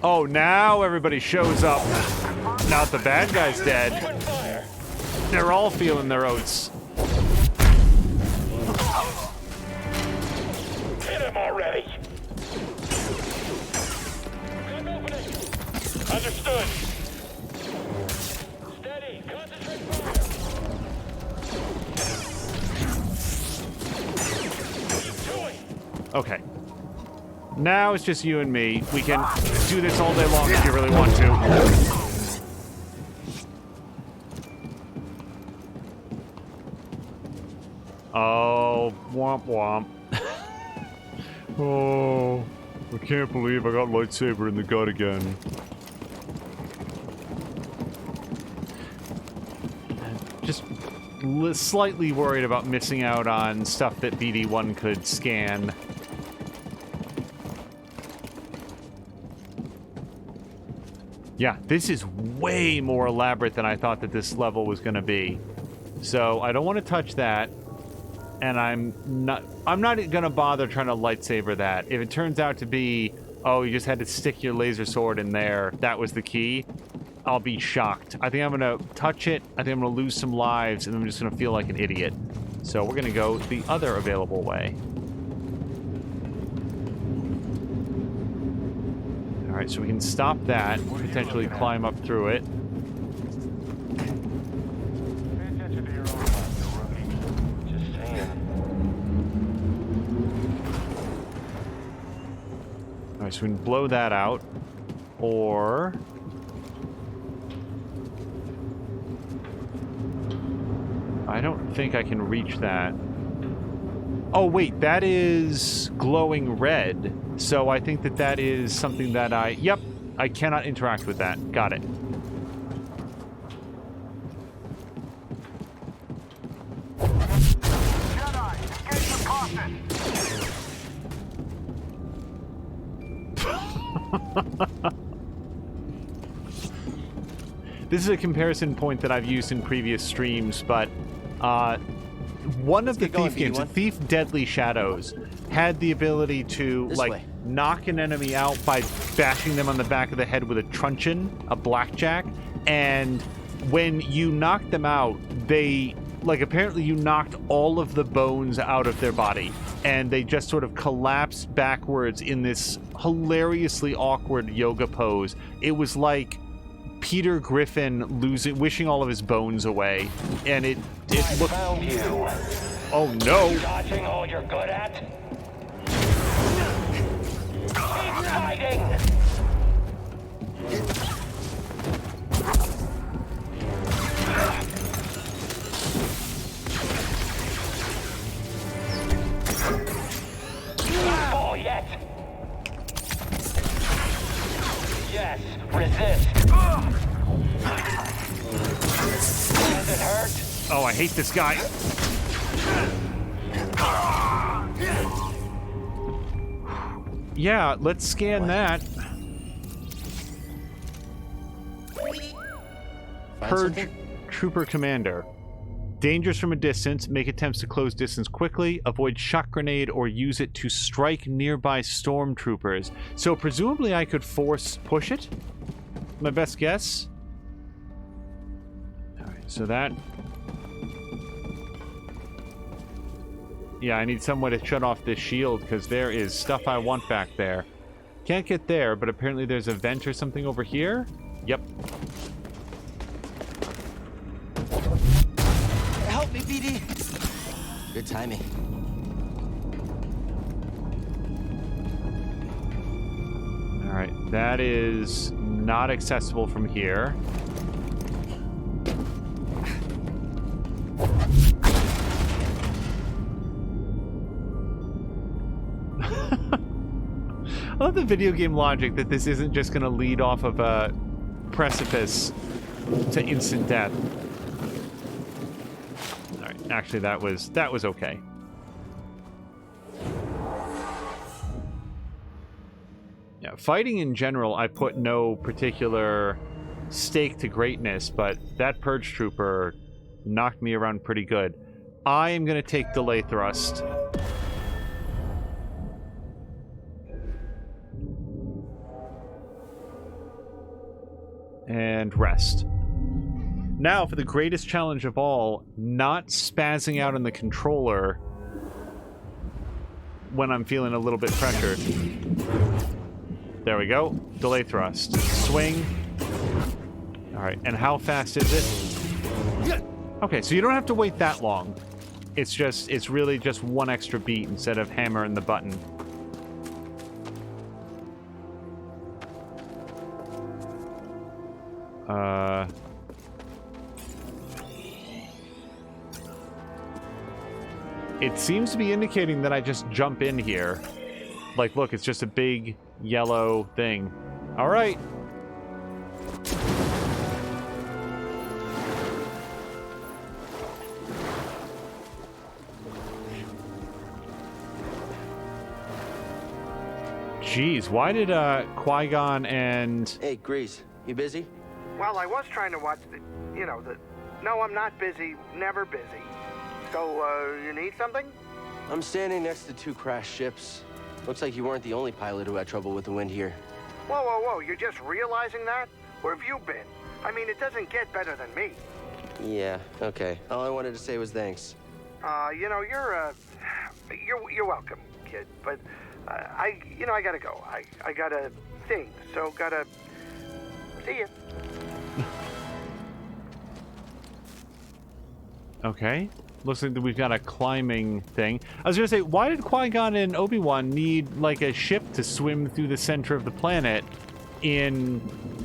A: Oh, now everybody shows up. Now that the bad guy's dead. They're all feeling their oats.
B: Hit him already! Gun opening! Understood. Steady, concentrate fire! Doing!
A: Okay. Now it's just you and me. We can do this all day long if you really want to. Oh, womp womp. Oh, I can't believe I got lightsaber in the gut again. Just slightly worried about missing out on stuff that BD1 could scan. Yeah, this is way more elaborate than I thought that this level was going to be. So I don't want to touch that. And I'm not going to bother trying to lightsaber that. If it turns out to be, oh, you just had to stick your laser sword in there, that was the key, I'll be shocked. I think I'm going to touch it, I think I'm going to lose some lives, and I'm just going to feel like an idiot. So we're going to go the other available way. Alright, so we can stop that, potentially climb up through it. Alright, so we can blow that out, or... I don't think I can reach that. Oh, wait, that is glowing red. So I think that that is something that I... Yep, I cannot interact with that. Got it.
C: Jedi, engage with caution.
A: This is a comparison point that I've used in previous streams, but one of the Thief games, Thief Deadly Shadows, had the ability to, knock an enemy out by bashing them on the back of the head with a truncheon, a blackjack, and when you knocked them out, they, apparently you knocked all of the bones out of their body, and they just sort of collapsed backwards in this hilariously awkward yoga pose. It was like Peter Griffin wishing all of his bones away, and it looked...
B: Found you.
A: Oh no!
B: Dodging all you're good at? Keep fighting! Not fall yet! Yes, resist! Does it hurt?
A: Oh, I hate this guy. Yeah, let's scan that. Purge Trooper Commander. Dangers from a distance. Make attempts to close distance quickly. Avoid shock grenade or use it to strike nearby stormtroopers. So presumably I could force push it? My best guess? Alright, so that... Yeah, I need somewhere to shut off this shield, because there is stuff I want back there. Can't get there, but apparently there's a vent or something over here? Yep.
H: Help me, BD! Good timing.
A: Alright, that is not accessible from here. I love the video game logic that this isn't just going to lead off of a precipice to instant death. Alright, actually that was okay. Yeah, fighting in general, I put no particular stake to greatness, but that Purge Trooper knocked me around pretty good. I am going to take delay thrust. And rest. Now, for the greatest challenge of all, not spazzing out on the controller when I'm feeling a little bit pressured. There we go. Delay thrust. Swing. Alright, and how fast is it? Okay, so you don't have to wait that long. It's really just one extra beat instead of hammering the button. It seems to be indicating that I just jump in here. Like, look, it's just a big yellow thing. All right. Jeez, why did Qui-Gon and...
D: Hey, Grease, you busy?
C: Well, I was trying to watch the... No, I'm not busy. Never busy. So, you need something?
D: I'm standing next to 2 crashed ships. Looks like you weren't the only pilot who had trouble with the wind here.
C: Whoa, whoa, whoa. You're just realizing that? Where have you been? I mean, it doesn't get better than me.
D: Yeah, okay. All I wanted to say was thanks.
C: You're welcome, kid. But, I gotta go. I got a thing, so gotta... See ya.
A: Okay. Looks like we've got a climbing thing. I was gonna say, why did Qui-Gon and Obi-Wan need, like, a ship to swim through the center of the planet in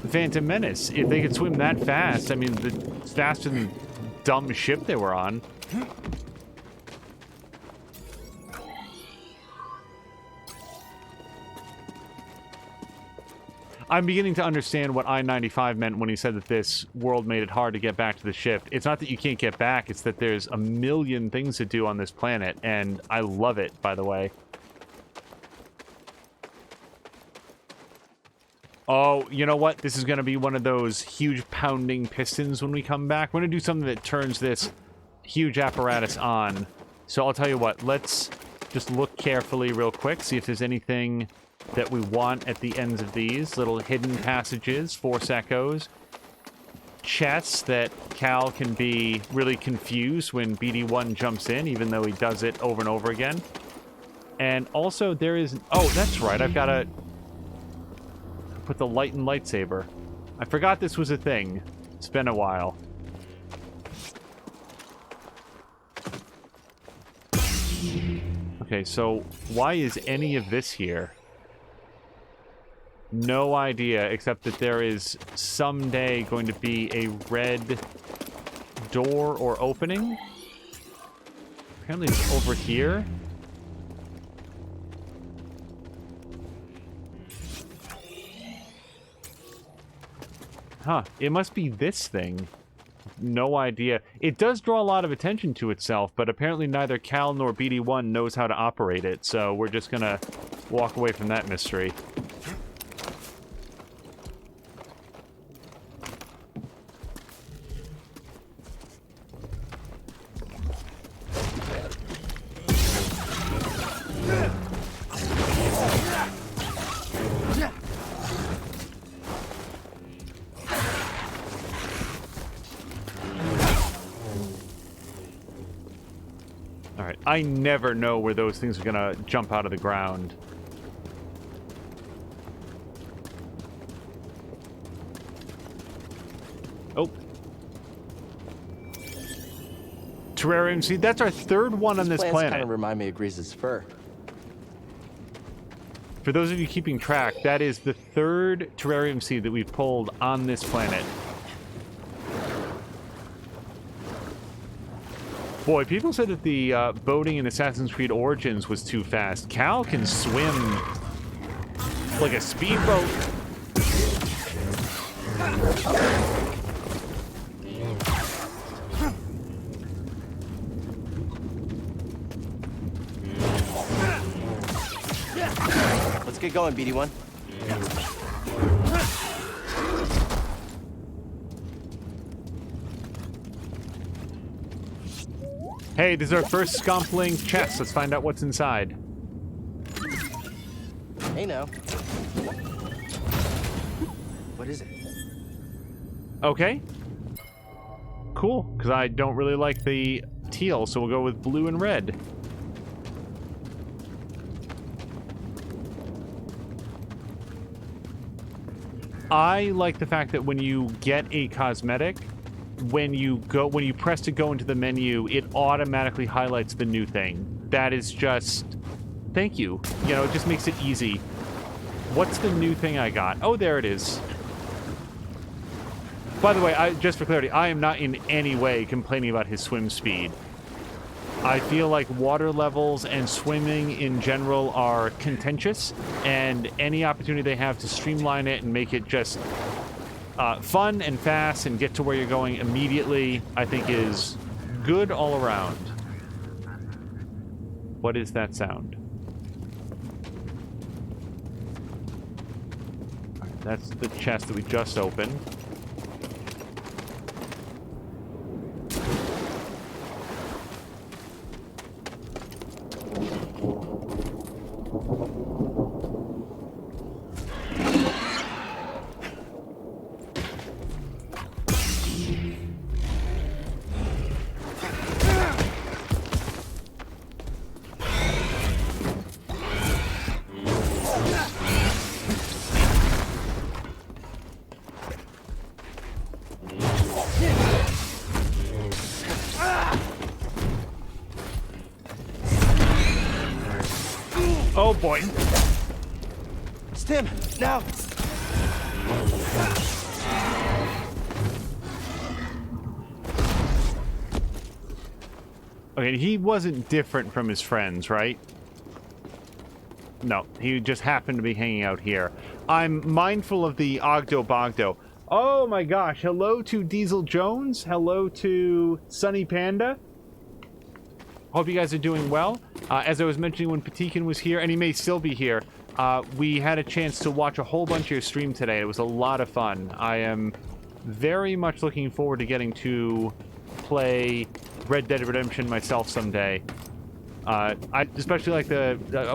A: Phantom Menace? If they could swim that fast, I mean, faster than the dumb ship they were on. I'm beginning to understand what I-95 meant when he said that this world made it hard to get back to the ship. It's not that you can't get back, it's that there's a million things to do on this planet, and I love it, by the way. Oh, you know what? This is going to be one of those huge pounding pistons when we come back. We're going to do something that turns this huge apparatus on. So I'll tell you what, let's just look carefully real quick, see if there's anything that we want at the ends of these. Little hidden passages, force echoes. Chests that Cal can be really confused when BD-1 jumps in, even though he does it over and over again. And also there is... Oh, that's right, I've got to put the light and lightsaber. I forgot this was a thing. It's been a while. Okay, so why is any of this here? No idea, except that there is someday going to be a red door or opening. Apparently it's over here. Huh, it must be this thing. No idea. It does draw a lot of attention to itself, but apparently neither Cal nor BD-1 knows how to operate it, so we're just gonna walk away from that mystery. I never know where those things are gonna jump out of the ground. Oh. Terrarium seed. That's our third one on this planet.
D: Kind of remind me of Grease's fur.
A: For those of you keeping track, that is the third terrarium seed that we've pulled on this planet. Boy, people said that the boating in Assassin's Creed Origins was too fast. Cal can swim like a speedboat.
D: Let's get going, BD-1.
A: Hey, this is our first Scompling chest. Let's find out what's inside.
D: Hey, now. What is it?
A: Okay. cool, because I don't really like the teal, so we'll go with blue and red. I like the fact that when you get a cosmetic, when you press to go into the menu, it automatically highlights the new thing. That is just, thank you. You know, it just makes it easy. What's the new thing I got? Oh, there it is. By the way, just for clarity, I am not in any way complaining about his swim speed. I feel like water levels and swimming in general are contentious, and any opportunity they have to streamline it and make it just fun and fast and get to where you're going immediately, I think is good all around. What is that sound? All right, that's the chest that we just opened. Oh boy.
H: Stim, now!
A: Okay, he wasn't different from his friends, right? No, he just happened to be hanging out here. I'm mindful of the Ogdo Bogdo. Oh my gosh, hello to Diesel Jones. Hello to Sunny Panda. Hope you guys are doing well. As I was mentioning when Patikin was here, and he may still be here, we had a chance to watch a whole bunch of your stream today. It was a lot of fun. I am very much looking forward to getting to play Red Dead Redemption myself someday. I especially like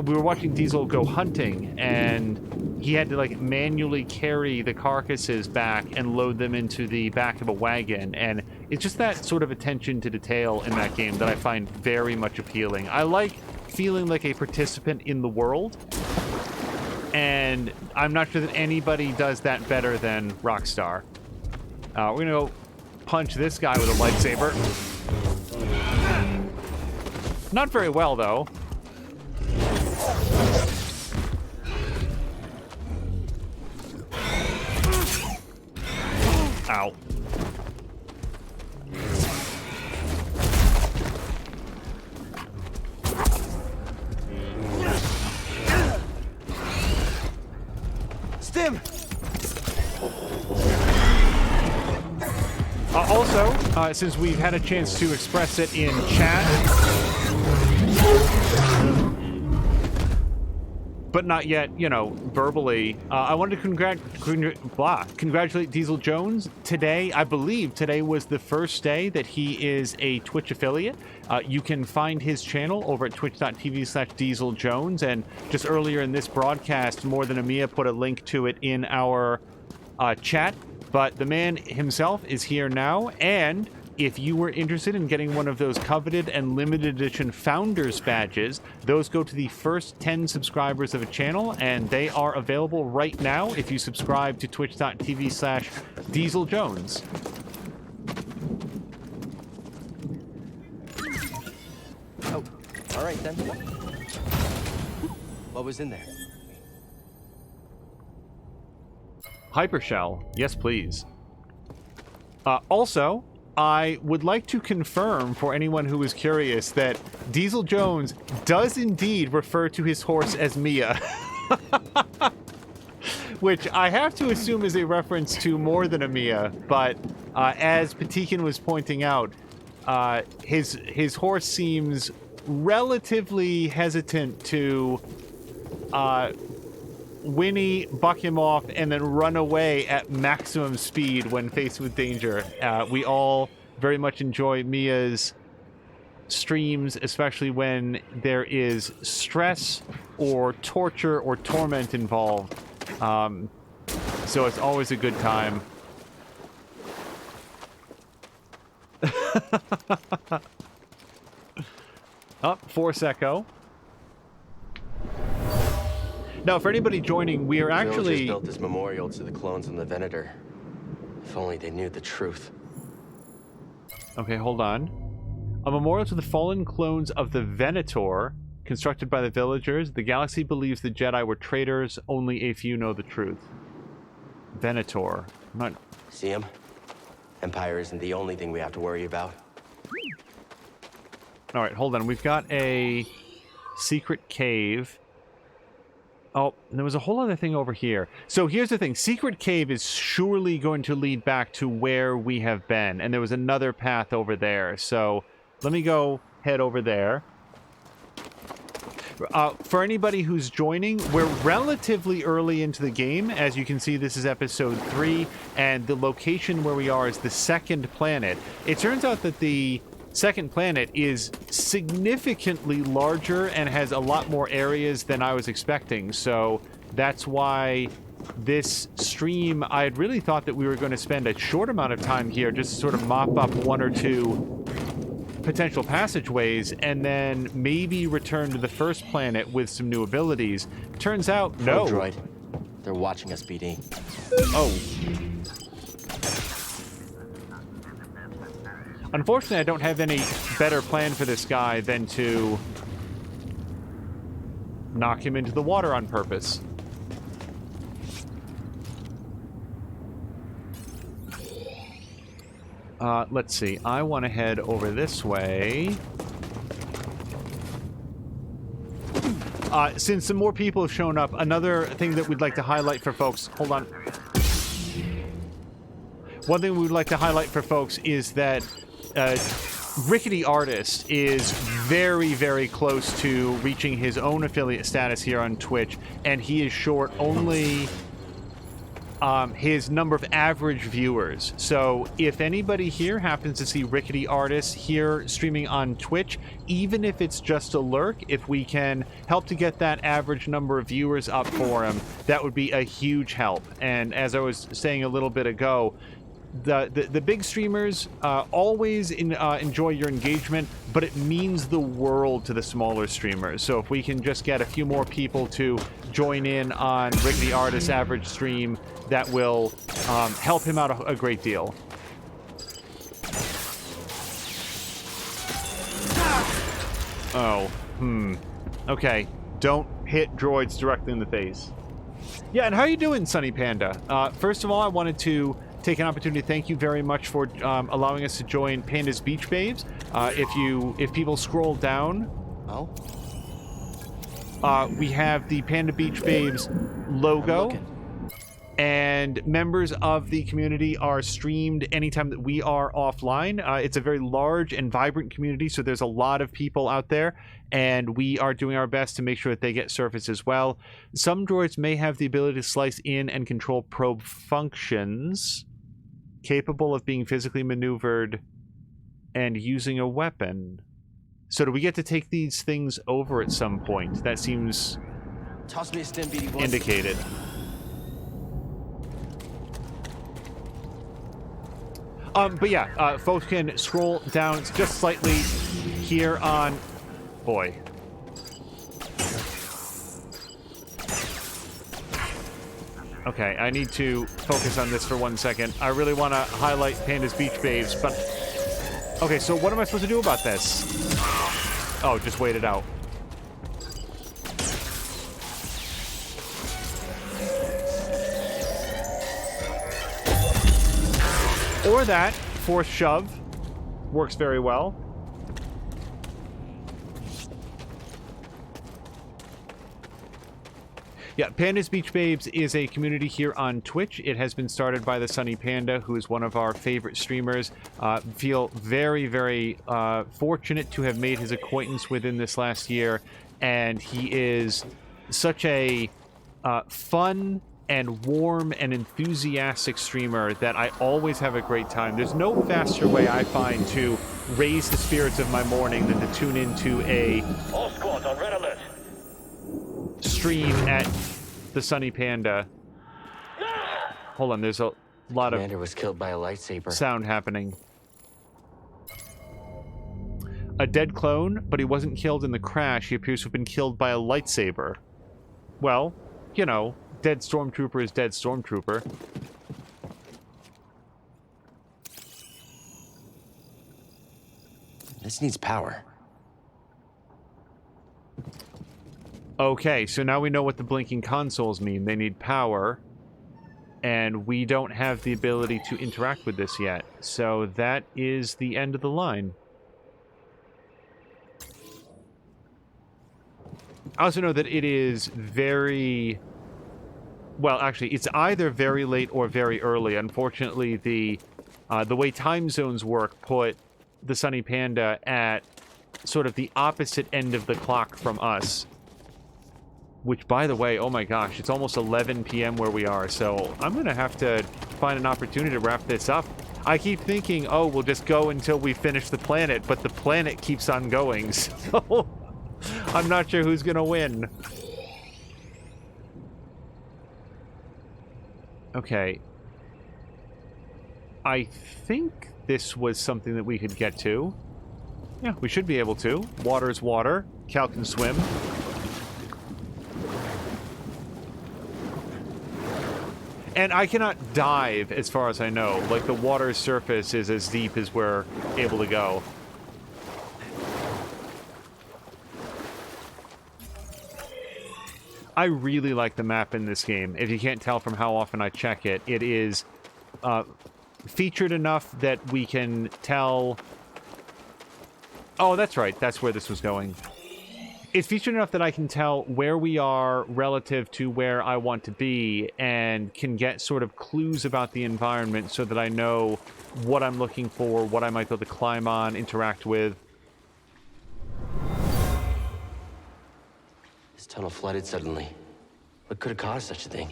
A: we were watching Diesel go hunting, and he had to like manually carry the carcasses back and load them into the back of a wagon, and it's just that sort of attention to detail in that game that I find very much appealing. I like feeling like a participant in the world, and I'm not sure that anybody does that better than Rockstar. We're gonna go punch this guy with a lightsaber. Not very well, though. Ow.
H: Stim!
A: Also, since we've had a chance to express it in chat, but not yet, you know, verbally, I wanted to congratulate Diesel Jones. Today, I believe today was the first day that he is a Twitch affiliate. You can find his channel over at twitch.tv/DieselJones, and just earlier in this broadcast, More Than Amia put a link to it in our chat. But the man himself is here now, and if you were interested in getting one of those coveted and limited edition Founders badges, those go to the first 10 subscribers of a channel, and they are available right now if you subscribe to twitch.tv/DieselJones.
H: Oh, all right then. What was in there?
A: Hypershell, yes please. Also, I would like to confirm for anyone who is curious that Diesel Jones does indeed refer to his horse as Mia. Which I have to assume is a reference to More Than Amia, but as Patikin was pointing out, his horse seems relatively hesitant to whinny, buck him off, and then run away at maximum speed when faced with danger. We all very much enjoy Mia's streams, especially when there is stress or torture or torment involved. So it's always a good time. Force Echo. Now, for anybody joining, we are
D: The villagers
A: actually...
D: built this memorial to the clones and the Venator. If only they knew the truth.
A: Okay, hold on. A memorial to the fallen clones of the Venator, constructed by the villagers. The galaxy believes the Jedi were traitors. Only a few know the truth. Venator. I'm not...
D: See him? Empire isn't the only thing we have to worry about.
A: Alright, hold on. We've got a secret cave. Oh, and there was a whole other thing over here. So here's the thing. Secret cave is surely going to lead back to where we have been. And there was another path over there. So let me go head over there. For anybody who's joining, we're relatively early into the game. As you can see, this is episode 3. And the location where we are is the second planet. It turns out that the second planet is significantly larger and has a lot more areas than I was expecting, so that's why this stream, I had really thought that we were going to spend a short amount of time here just to sort of mop up 1 or 2 potential passageways and then maybe return to the first planet with some new abilities. Turns out, no.
D: Oh, droid. They're watching us, BD.
A: Oh. Unfortunately, I don't have any better plan for this guy than to knock him into the water on purpose. Let's see. I want to head over this way. Since some more people have shown up, another thing that we'd like to highlight for folks... Hold on. One thing we would like to highlight for folks is that Rickety Artist is very, very close to reaching his own affiliate status here on Twitch, and he is short only his number of average viewers. So if anybody here happens to see Rickety Artist here streaming on Twitch, even if it's just a lurk, if we can help to get that average number of viewers up for him, that would be a huge help. And as I was saying a little bit ago, the big streamers always enjoy your engagement, but it means the world to the smaller streamers. So if we can just get a few more people to join in on Rickety Artist's average stream, that will help him out a great deal. Oh, okay. Don't hit droids directly in the face. Yeah, and how are you doing, Sunny Panda? First of all, I wanted to take an opportunity to thank you very much for allowing us to join Panda's Beach Babes. If people scroll down, we have the Panda Beach Babes logo, and members of the community are streamed anytime that we are offline. It's a very large and vibrant community, so there's a lot of people out there, and we are doing our best to make sure that they get surface as well. Some droids may have the ability to slice in and control probe functions, capable of being physically maneuvered and using a weapon. So do we get to take these things over at some point? That seems
D: Toss me a stim, BD boy.
A: indicated. But yeah, folks can scroll down just slightly here on... Boy. Okay, I need to focus on this for 1 second. I really want to highlight Panda's Beach Babes, but... Okay, so what am I supposed to do about this? Oh, just wait it out. Or that, force shove. Works very well. Yeah, Panda's Beach Babes is a community here on Twitch. It has been started by the Sunny Panda, who is one of our favorite streamers. Feel very, very fortunate to have made his acquaintance within this last year. And he is such a fun and warm and enthusiastic streamer that I always have a great time. There's no faster way I find to raise the spirits of my morning than to tune into a
B: All squads on red alert.
A: stream at the Sunny Panda. Hold on, there's a lot
D: Commander
A: of
D: was killed by a lightsaber.
A: sound happening. A dead clone, but he wasn't killed in the crash. He appears to have been killed by a lightsaber. Well, you know, dead stormtrooper is dead stormtrooper.
D: This needs power.
A: Okay, so now we know what the blinking consoles mean. They need power. And we don't have the ability to interact with this yet. So that is the end of the line. I also know that it is very... Well, actually, it's either very late or very early. Unfortunately, the way time zones work put the Sunny Panda at sort of the opposite end of the clock from us. Which, by the way, oh my gosh, it's almost 11 p.m. where we are, so I'm going to have to find an opportunity to wrap this up. I keep thinking, oh, we'll just go until we finish the planet, but the planet keeps on going, so... I'm not sure who's gonna win. Okay. I think this was something that we could get to. Yeah, we should be able to. Water's water. Cal can swim. And I cannot dive, as far as I know. Like, the water's surface is as deep as we're able to go. I really like the map in this game. If you can't tell from how often I check it, it is featured enough that we can tell... Oh, that's right. That's where this was going. It's featured enough that I can tell where we are relative to where I want to be and can get sort of clues about the environment so that I know what I'm looking for, what I might be able to climb on, interact with.
D: This tunnel flooded suddenly. What could have caused such a thing?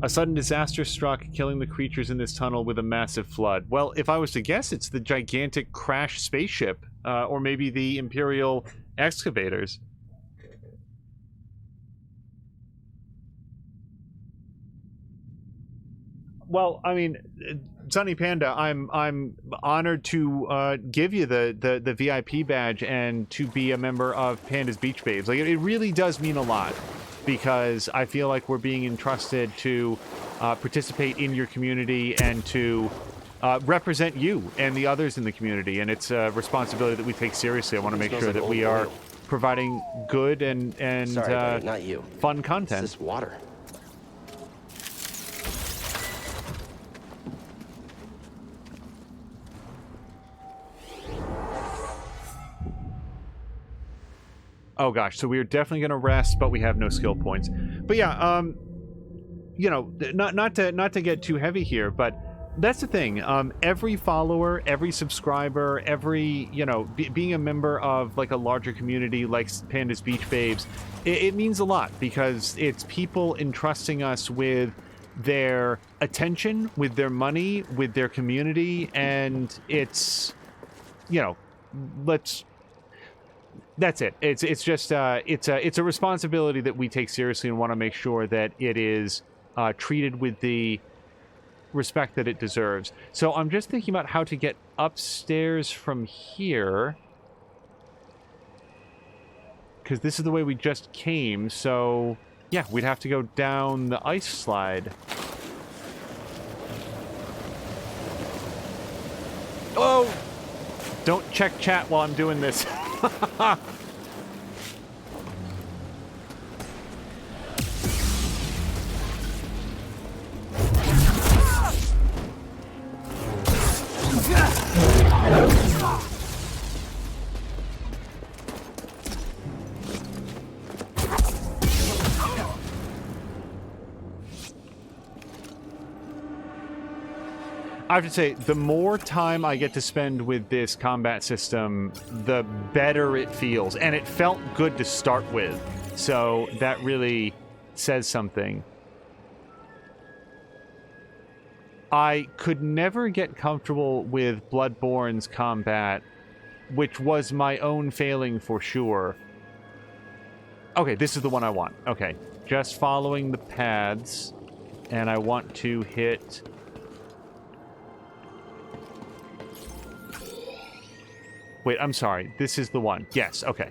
A: A sudden disaster struck, killing the creatures in this tunnel with a massive flood. Well, if I was to guess, it's the gigantic crash spaceship, or maybe the Imperial excavators. Well, I mean, Sunny Panda, I'm honored to give you the VIP badge and to be a member of Panda's Beach Babes. Like, it really does mean a lot, because I feel like we're being entrusted to participate in your community and to represent you and the others in the community, and it's a responsibility that we take seriously. I want to make sure that we are providing good and
D: Sorry, buddy, not you.
A: Fun content.
D: It's this water.
A: Oh gosh, so we are definitely going to rest, but we have no skill points. But yeah, you know, not to get too heavy here, but that's the thing. Every follower, every subscriber, every, you know, being a member of like a larger community like Panda's Beach Babes, it means a lot, because it's people entrusting us with their attention, with their money, with their community, and it's, you know, that's it. It's just it's a responsibility that we take seriously and want to make sure that it is treated with the respect that it deserves. So I'm just thinking about how to get upstairs from here, because this is the way we just came. So yeah, we'd have to go down the ice slide. Oh! Don't check chat while I'm doing this. I have to say, the more time I get to spend with this combat system, the better it feels. And it felt good to start with. So that really says something. I could never get comfortable with Bloodborne's combat, which was my own failing for sure. Okay, this is the one I want. Okay, just following the paths. And I want to hit... Wait, I'm sorry. This is the one. Yes, okay.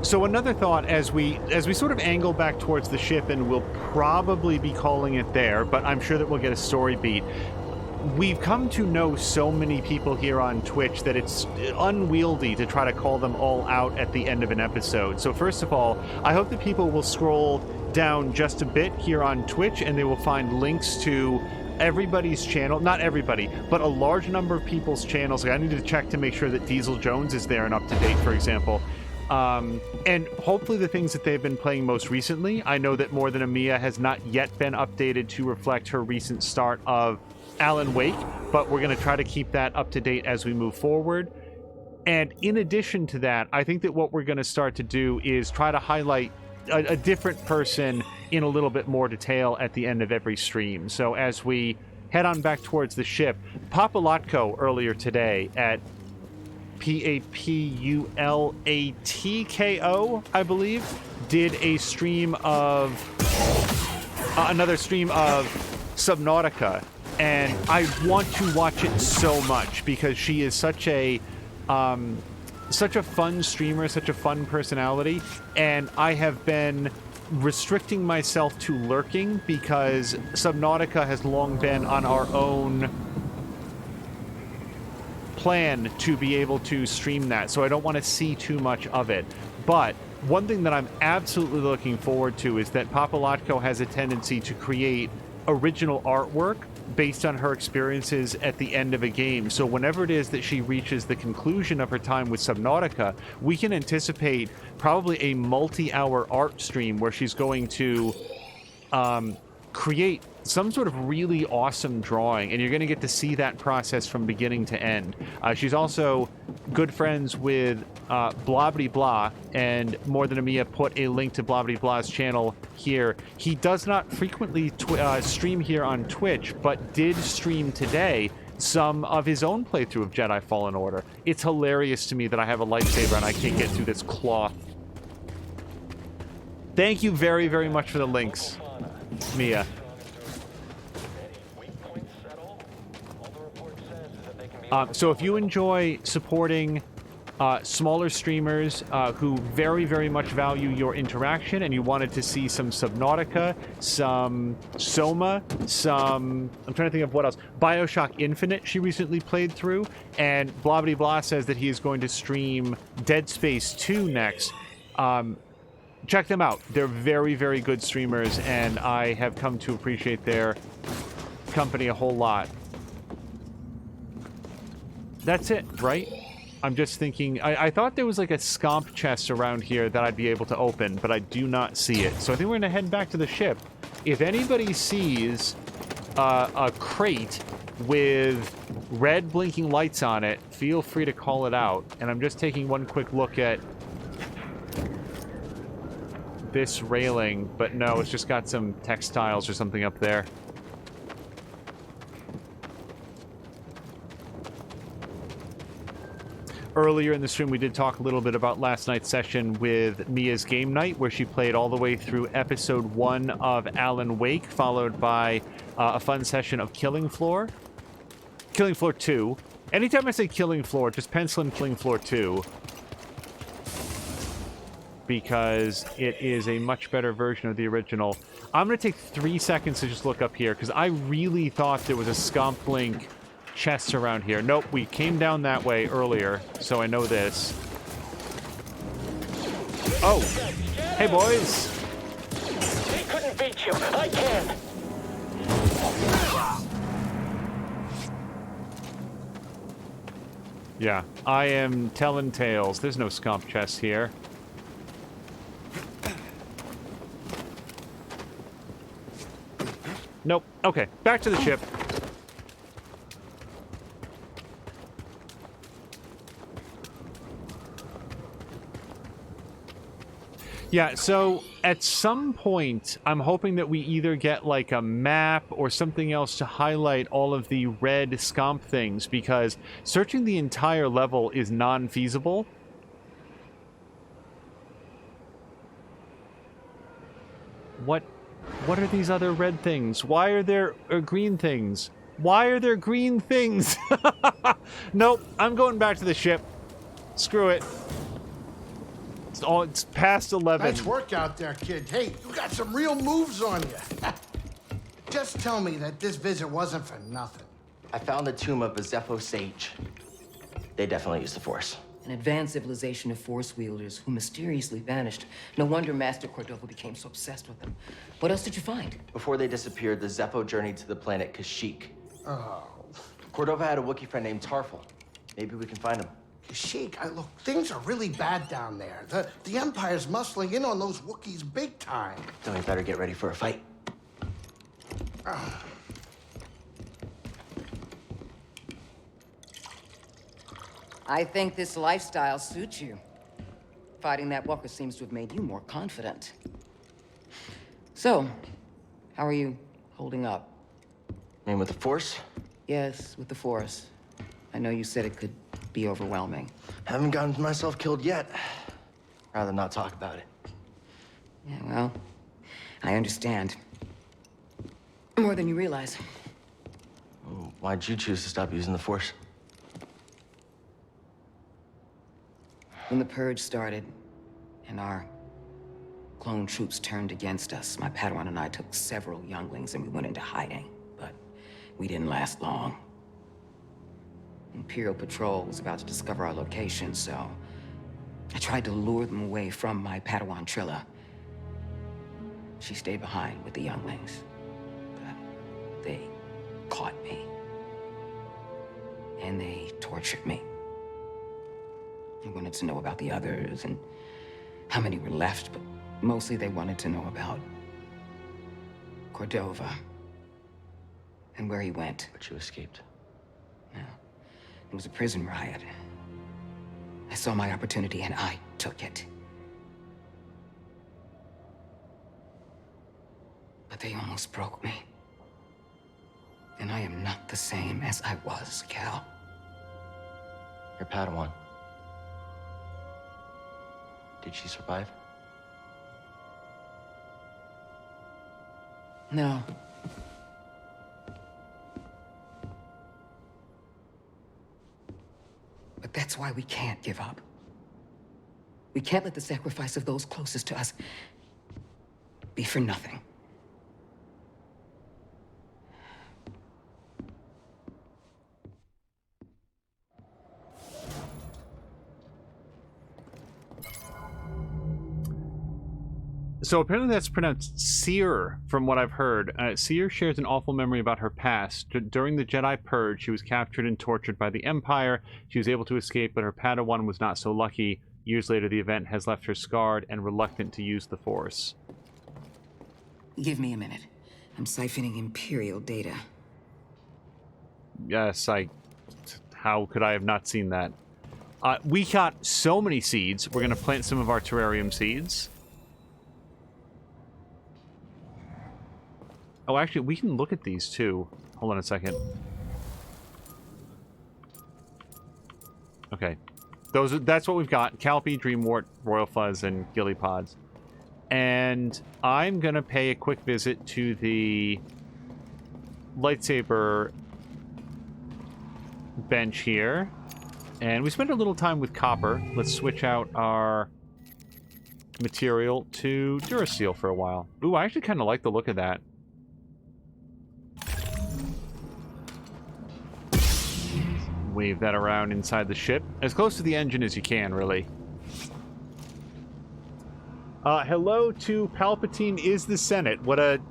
A: So another thought as we sort of angle back towards the ship, and we'll probably be calling it there, but I'm sure that we'll get a story beat. We've come to know so many people here on Twitch that it's unwieldy to try to call them all out at the end of an episode. So first of all, I hope that people will scroll down just a bit here on Twitch and they will find links to everybody's channel. Not everybody, but a large number of people's channels. Like I need to check to make sure that Diesel Jones is there and up to date, for example. And hopefully the things that they've been playing most recently. I know that More Than a Mia has not yet been updated to reflect her recent start of Alan Wake, but we're going to try to keep that up to date as we move forward. And in addition to that, I think that what we're going to start to do is try to highlight a different person in a little bit more detail at the end of every stream. So as we head on back towards the ship, Papalatko earlier today at Papulatko, I believe, did a stream of another stream of Subnautica, and I want to watch it so much because she is such a fun streamer, such a fun personality, and I have been restricting myself to lurking because Subnautica has long been on our own plan to be able to stream that, so I don't want to see too much of it. But one thing that I'm absolutely looking forward to is that Papalatko has a tendency to create original artwork based on her experiences at the end of a game. So whenever it is that she reaches the conclusion of her time with Subnautica, we can anticipate probably a multi-hour art stream where she's going to create some sort of really awesome drawing, and you're going to get to see that process from beginning to end. She's also good friends with Blobbity Blah, and More Than a Mia put a link to Blobbity Blah's channel here. He does not frequently stream here on Twitch, but did stream today some of his own playthrough of Jedi Fallen Order. It's hilarious to me that I have a lightsaber and I can't get through this cloth. Thank you very, very much for the links, Mia. So if you enjoy supporting smaller streamers who very, very much value your interaction, and you wanted to see some Subnautica, some Soma, some... I'm trying to think of what else. Bioshock Infinite she recently played through, and Blobbity Blah says that he is going to stream Dead Space 2 next. Check them out. They're very, very good streamers, and I have come to appreciate their company a whole lot. That's it, right? I'm just thinking... I thought there was like a scomp chest around here that I'd be able to open, but I do not see it. So I think we're going to head back to the ship. If anybody sees a crate with red blinking lights on it, feel free to call it out. And I'm just taking one quick look at this railing, but no, it's just got some textiles or something up there. Earlier in the stream, we did talk a little bit about last night's session with Mia's Game Night, where she played all the way through Episode 1 of Alan Wake, followed by a fun session of Killing Floor. Killing Floor 2. Anytime I say Killing Floor, just pencil in Killing Floor 2. Because it is a much better version of the original. I'm going to take 3 seconds to just look up here, because I really thought there was a Scomp Link chest around here. Nope, we came down that way earlier, so I know this. Oh! Hey, boys!
B: He couldn't beat you. I can.
A: Yeah, I am telling tales. There's no Scomp chest here. Nope. Okay, back to the ship. Yeah, so at some point, I'm hoping that we either get like a map or something else to highlight all of the red scomp things, because searching the entire level is non-feasible. What are these other red things? Why are there green things? Why are there green things? Nope, I'm going back to the ship. Screw it. It's past 11.
I: Nice work out there, kid. Hey, you got some real moves on you. Just tell me that this visit wasn't for nothing.
D: I found the tomb of a Zepho sage. They definitely used the Force.
E: An advanced civilization of Force wielders who mysteriously vanished. No wonder Master Cordova became so obsessed with them. What else did you find?
D: Before they disappeared, the Zepho journeyed to the planet Kashyyyk.
I: Oh.
D: Cordova had a Wookiee friend named Tarful. Maybe we can find him.
I: Sheik, look, things are really bad down there. The Empire's muscling in on those Wookiees big time.
D: Then we better get ready for a fight.
E: I think this lifestyle suits you. Fighting that walker seems to have made you more confident. So, how are you holding up?
D: I mean, with the Force?
E: Yes, with the Force. I know you said it could be overwhelming.
D: Haven't gotten myself killed yet. Rather not talk about it.
E: Yeah, well, I understand. More than you realize.
D: Why'd you choose to stop using the Force?
E: When the Purge started, and our clone troops turned against us, my Padawan and I took several younglings and we went into hiding. But we didn't last long. Imperial Patrol was about to discover our location, so I tried to lure them away from my Padawan Trilla. She stayed behind with the younglings, but they caught me. And they tortured me. They wanted to know about the others and how many were left, but mostly they wanted to know about Cordova and where he went.
D: But you escaped.
E: Yeah. It was a prison riot. I saw my opportunity and I took it. But they almost broke me. And I am not the same as I was, Cal.
D: Your Padawan. Did she survive?
E: No. But that's why we can't give up. We can't let the sacrifice of those closest to us be for nothing.
A: So apparently that's pronounced Seer, from what I've heard. Seer shares an awful memory about her past. During the Jedi Purge, she was captured and tortured by the Empire. She was able to escape, but her Padawan was not so lucky. Years later, the event has left her scarred and reluctant to use the Force.
E: Give me a minute. I'm siphoning Imperial data.
A: Yes, how could I have not seen that? We got so many seeds. We're going to plant some of our terrarium seeds. Oh, actually, we can look at these, too. Hold on a second. Okay. That's what we've got. Calpy, Dreamwort, Royal Fuzz, and Gillipods. And I'm going to pay a quick visit to the lightsaber bench here. And we spent a little time with copper. Let's switch out our material to Durasteel for a while. Ooh, I actually kind of like the look of that. Wave that around inside the ship. As close to the engine as you can, really. Hello to Palpatine is the Senate. What a...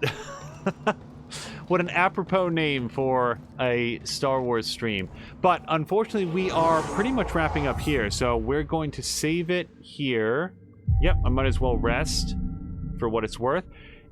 A: what an apropos name for a Star Wars stream. But unfortunately, we are pretty much wrapping up here, so we're going to save it here. Yep, I might as well rest for what it's worth.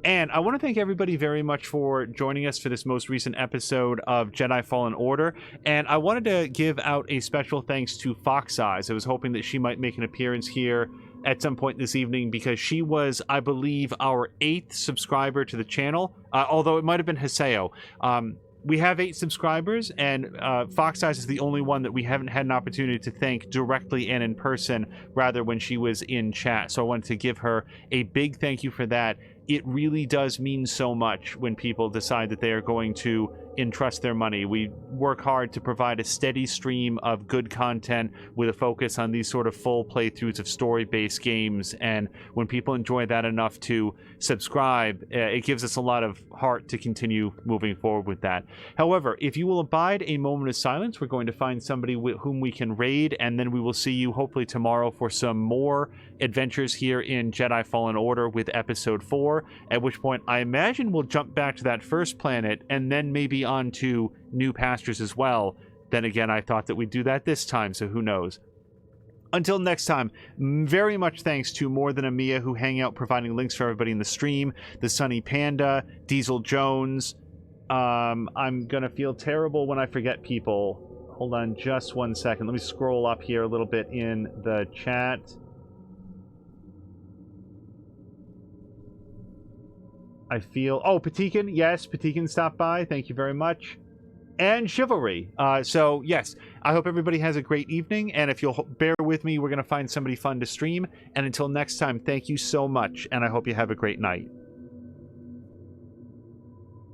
A: And I want to thank everybody very much for joining us for this most recent episode of Jedi Fallen Order. And I wanted to give out a special thanks to Fox Eyes. I was hoping that she might make an appearance here at some point this evening because she was, I believe, our 8th subscriber to the channel, although it might have been Haseo. We have 8 subscribers, and Fox Eyes is the only one that we haven't had an opportunity to thank directly and in person, rather when she was in chat. So I wanted to give her a big thank you for that. it really does mean so much when people decide that they are going to entrust their money. We work hard to provide a steady stream of good content with a focus on these sort of full playthroughs of story-based games, and when people enjoy that enough to subscribe, it gives us a lot of heart to continue moving forward with that. However, if you will abide a moment of silence, we're going to find somebody whom we can raid, and then we will see you hopefully tomorrow for some more adventures here in Jedi Fallen Order with episode 4, at which point I imagine we'll jump back to that first planet and then maybe on to new pastures as well. Then again, I thought that we'd do that this time, so who knows. Until next time, very much thanks to More Than a Mia, who hang out providing links for everybody in the stream, the Sunny Panda, Diesel Jones. I'm gonna feel terrible when I forget people. Hold on just 1 second. Let me scroll up here a little bit in the chat. I feel... Oh, Patikin. Yes, Patikin stopped by. Thank you very much. And Chivalry. So, yes, I hope everybody has a great evening. And if you'll bear with me, we're going to find somebody fun to stream. And until next time, thank you so much. And I hope you have a great night.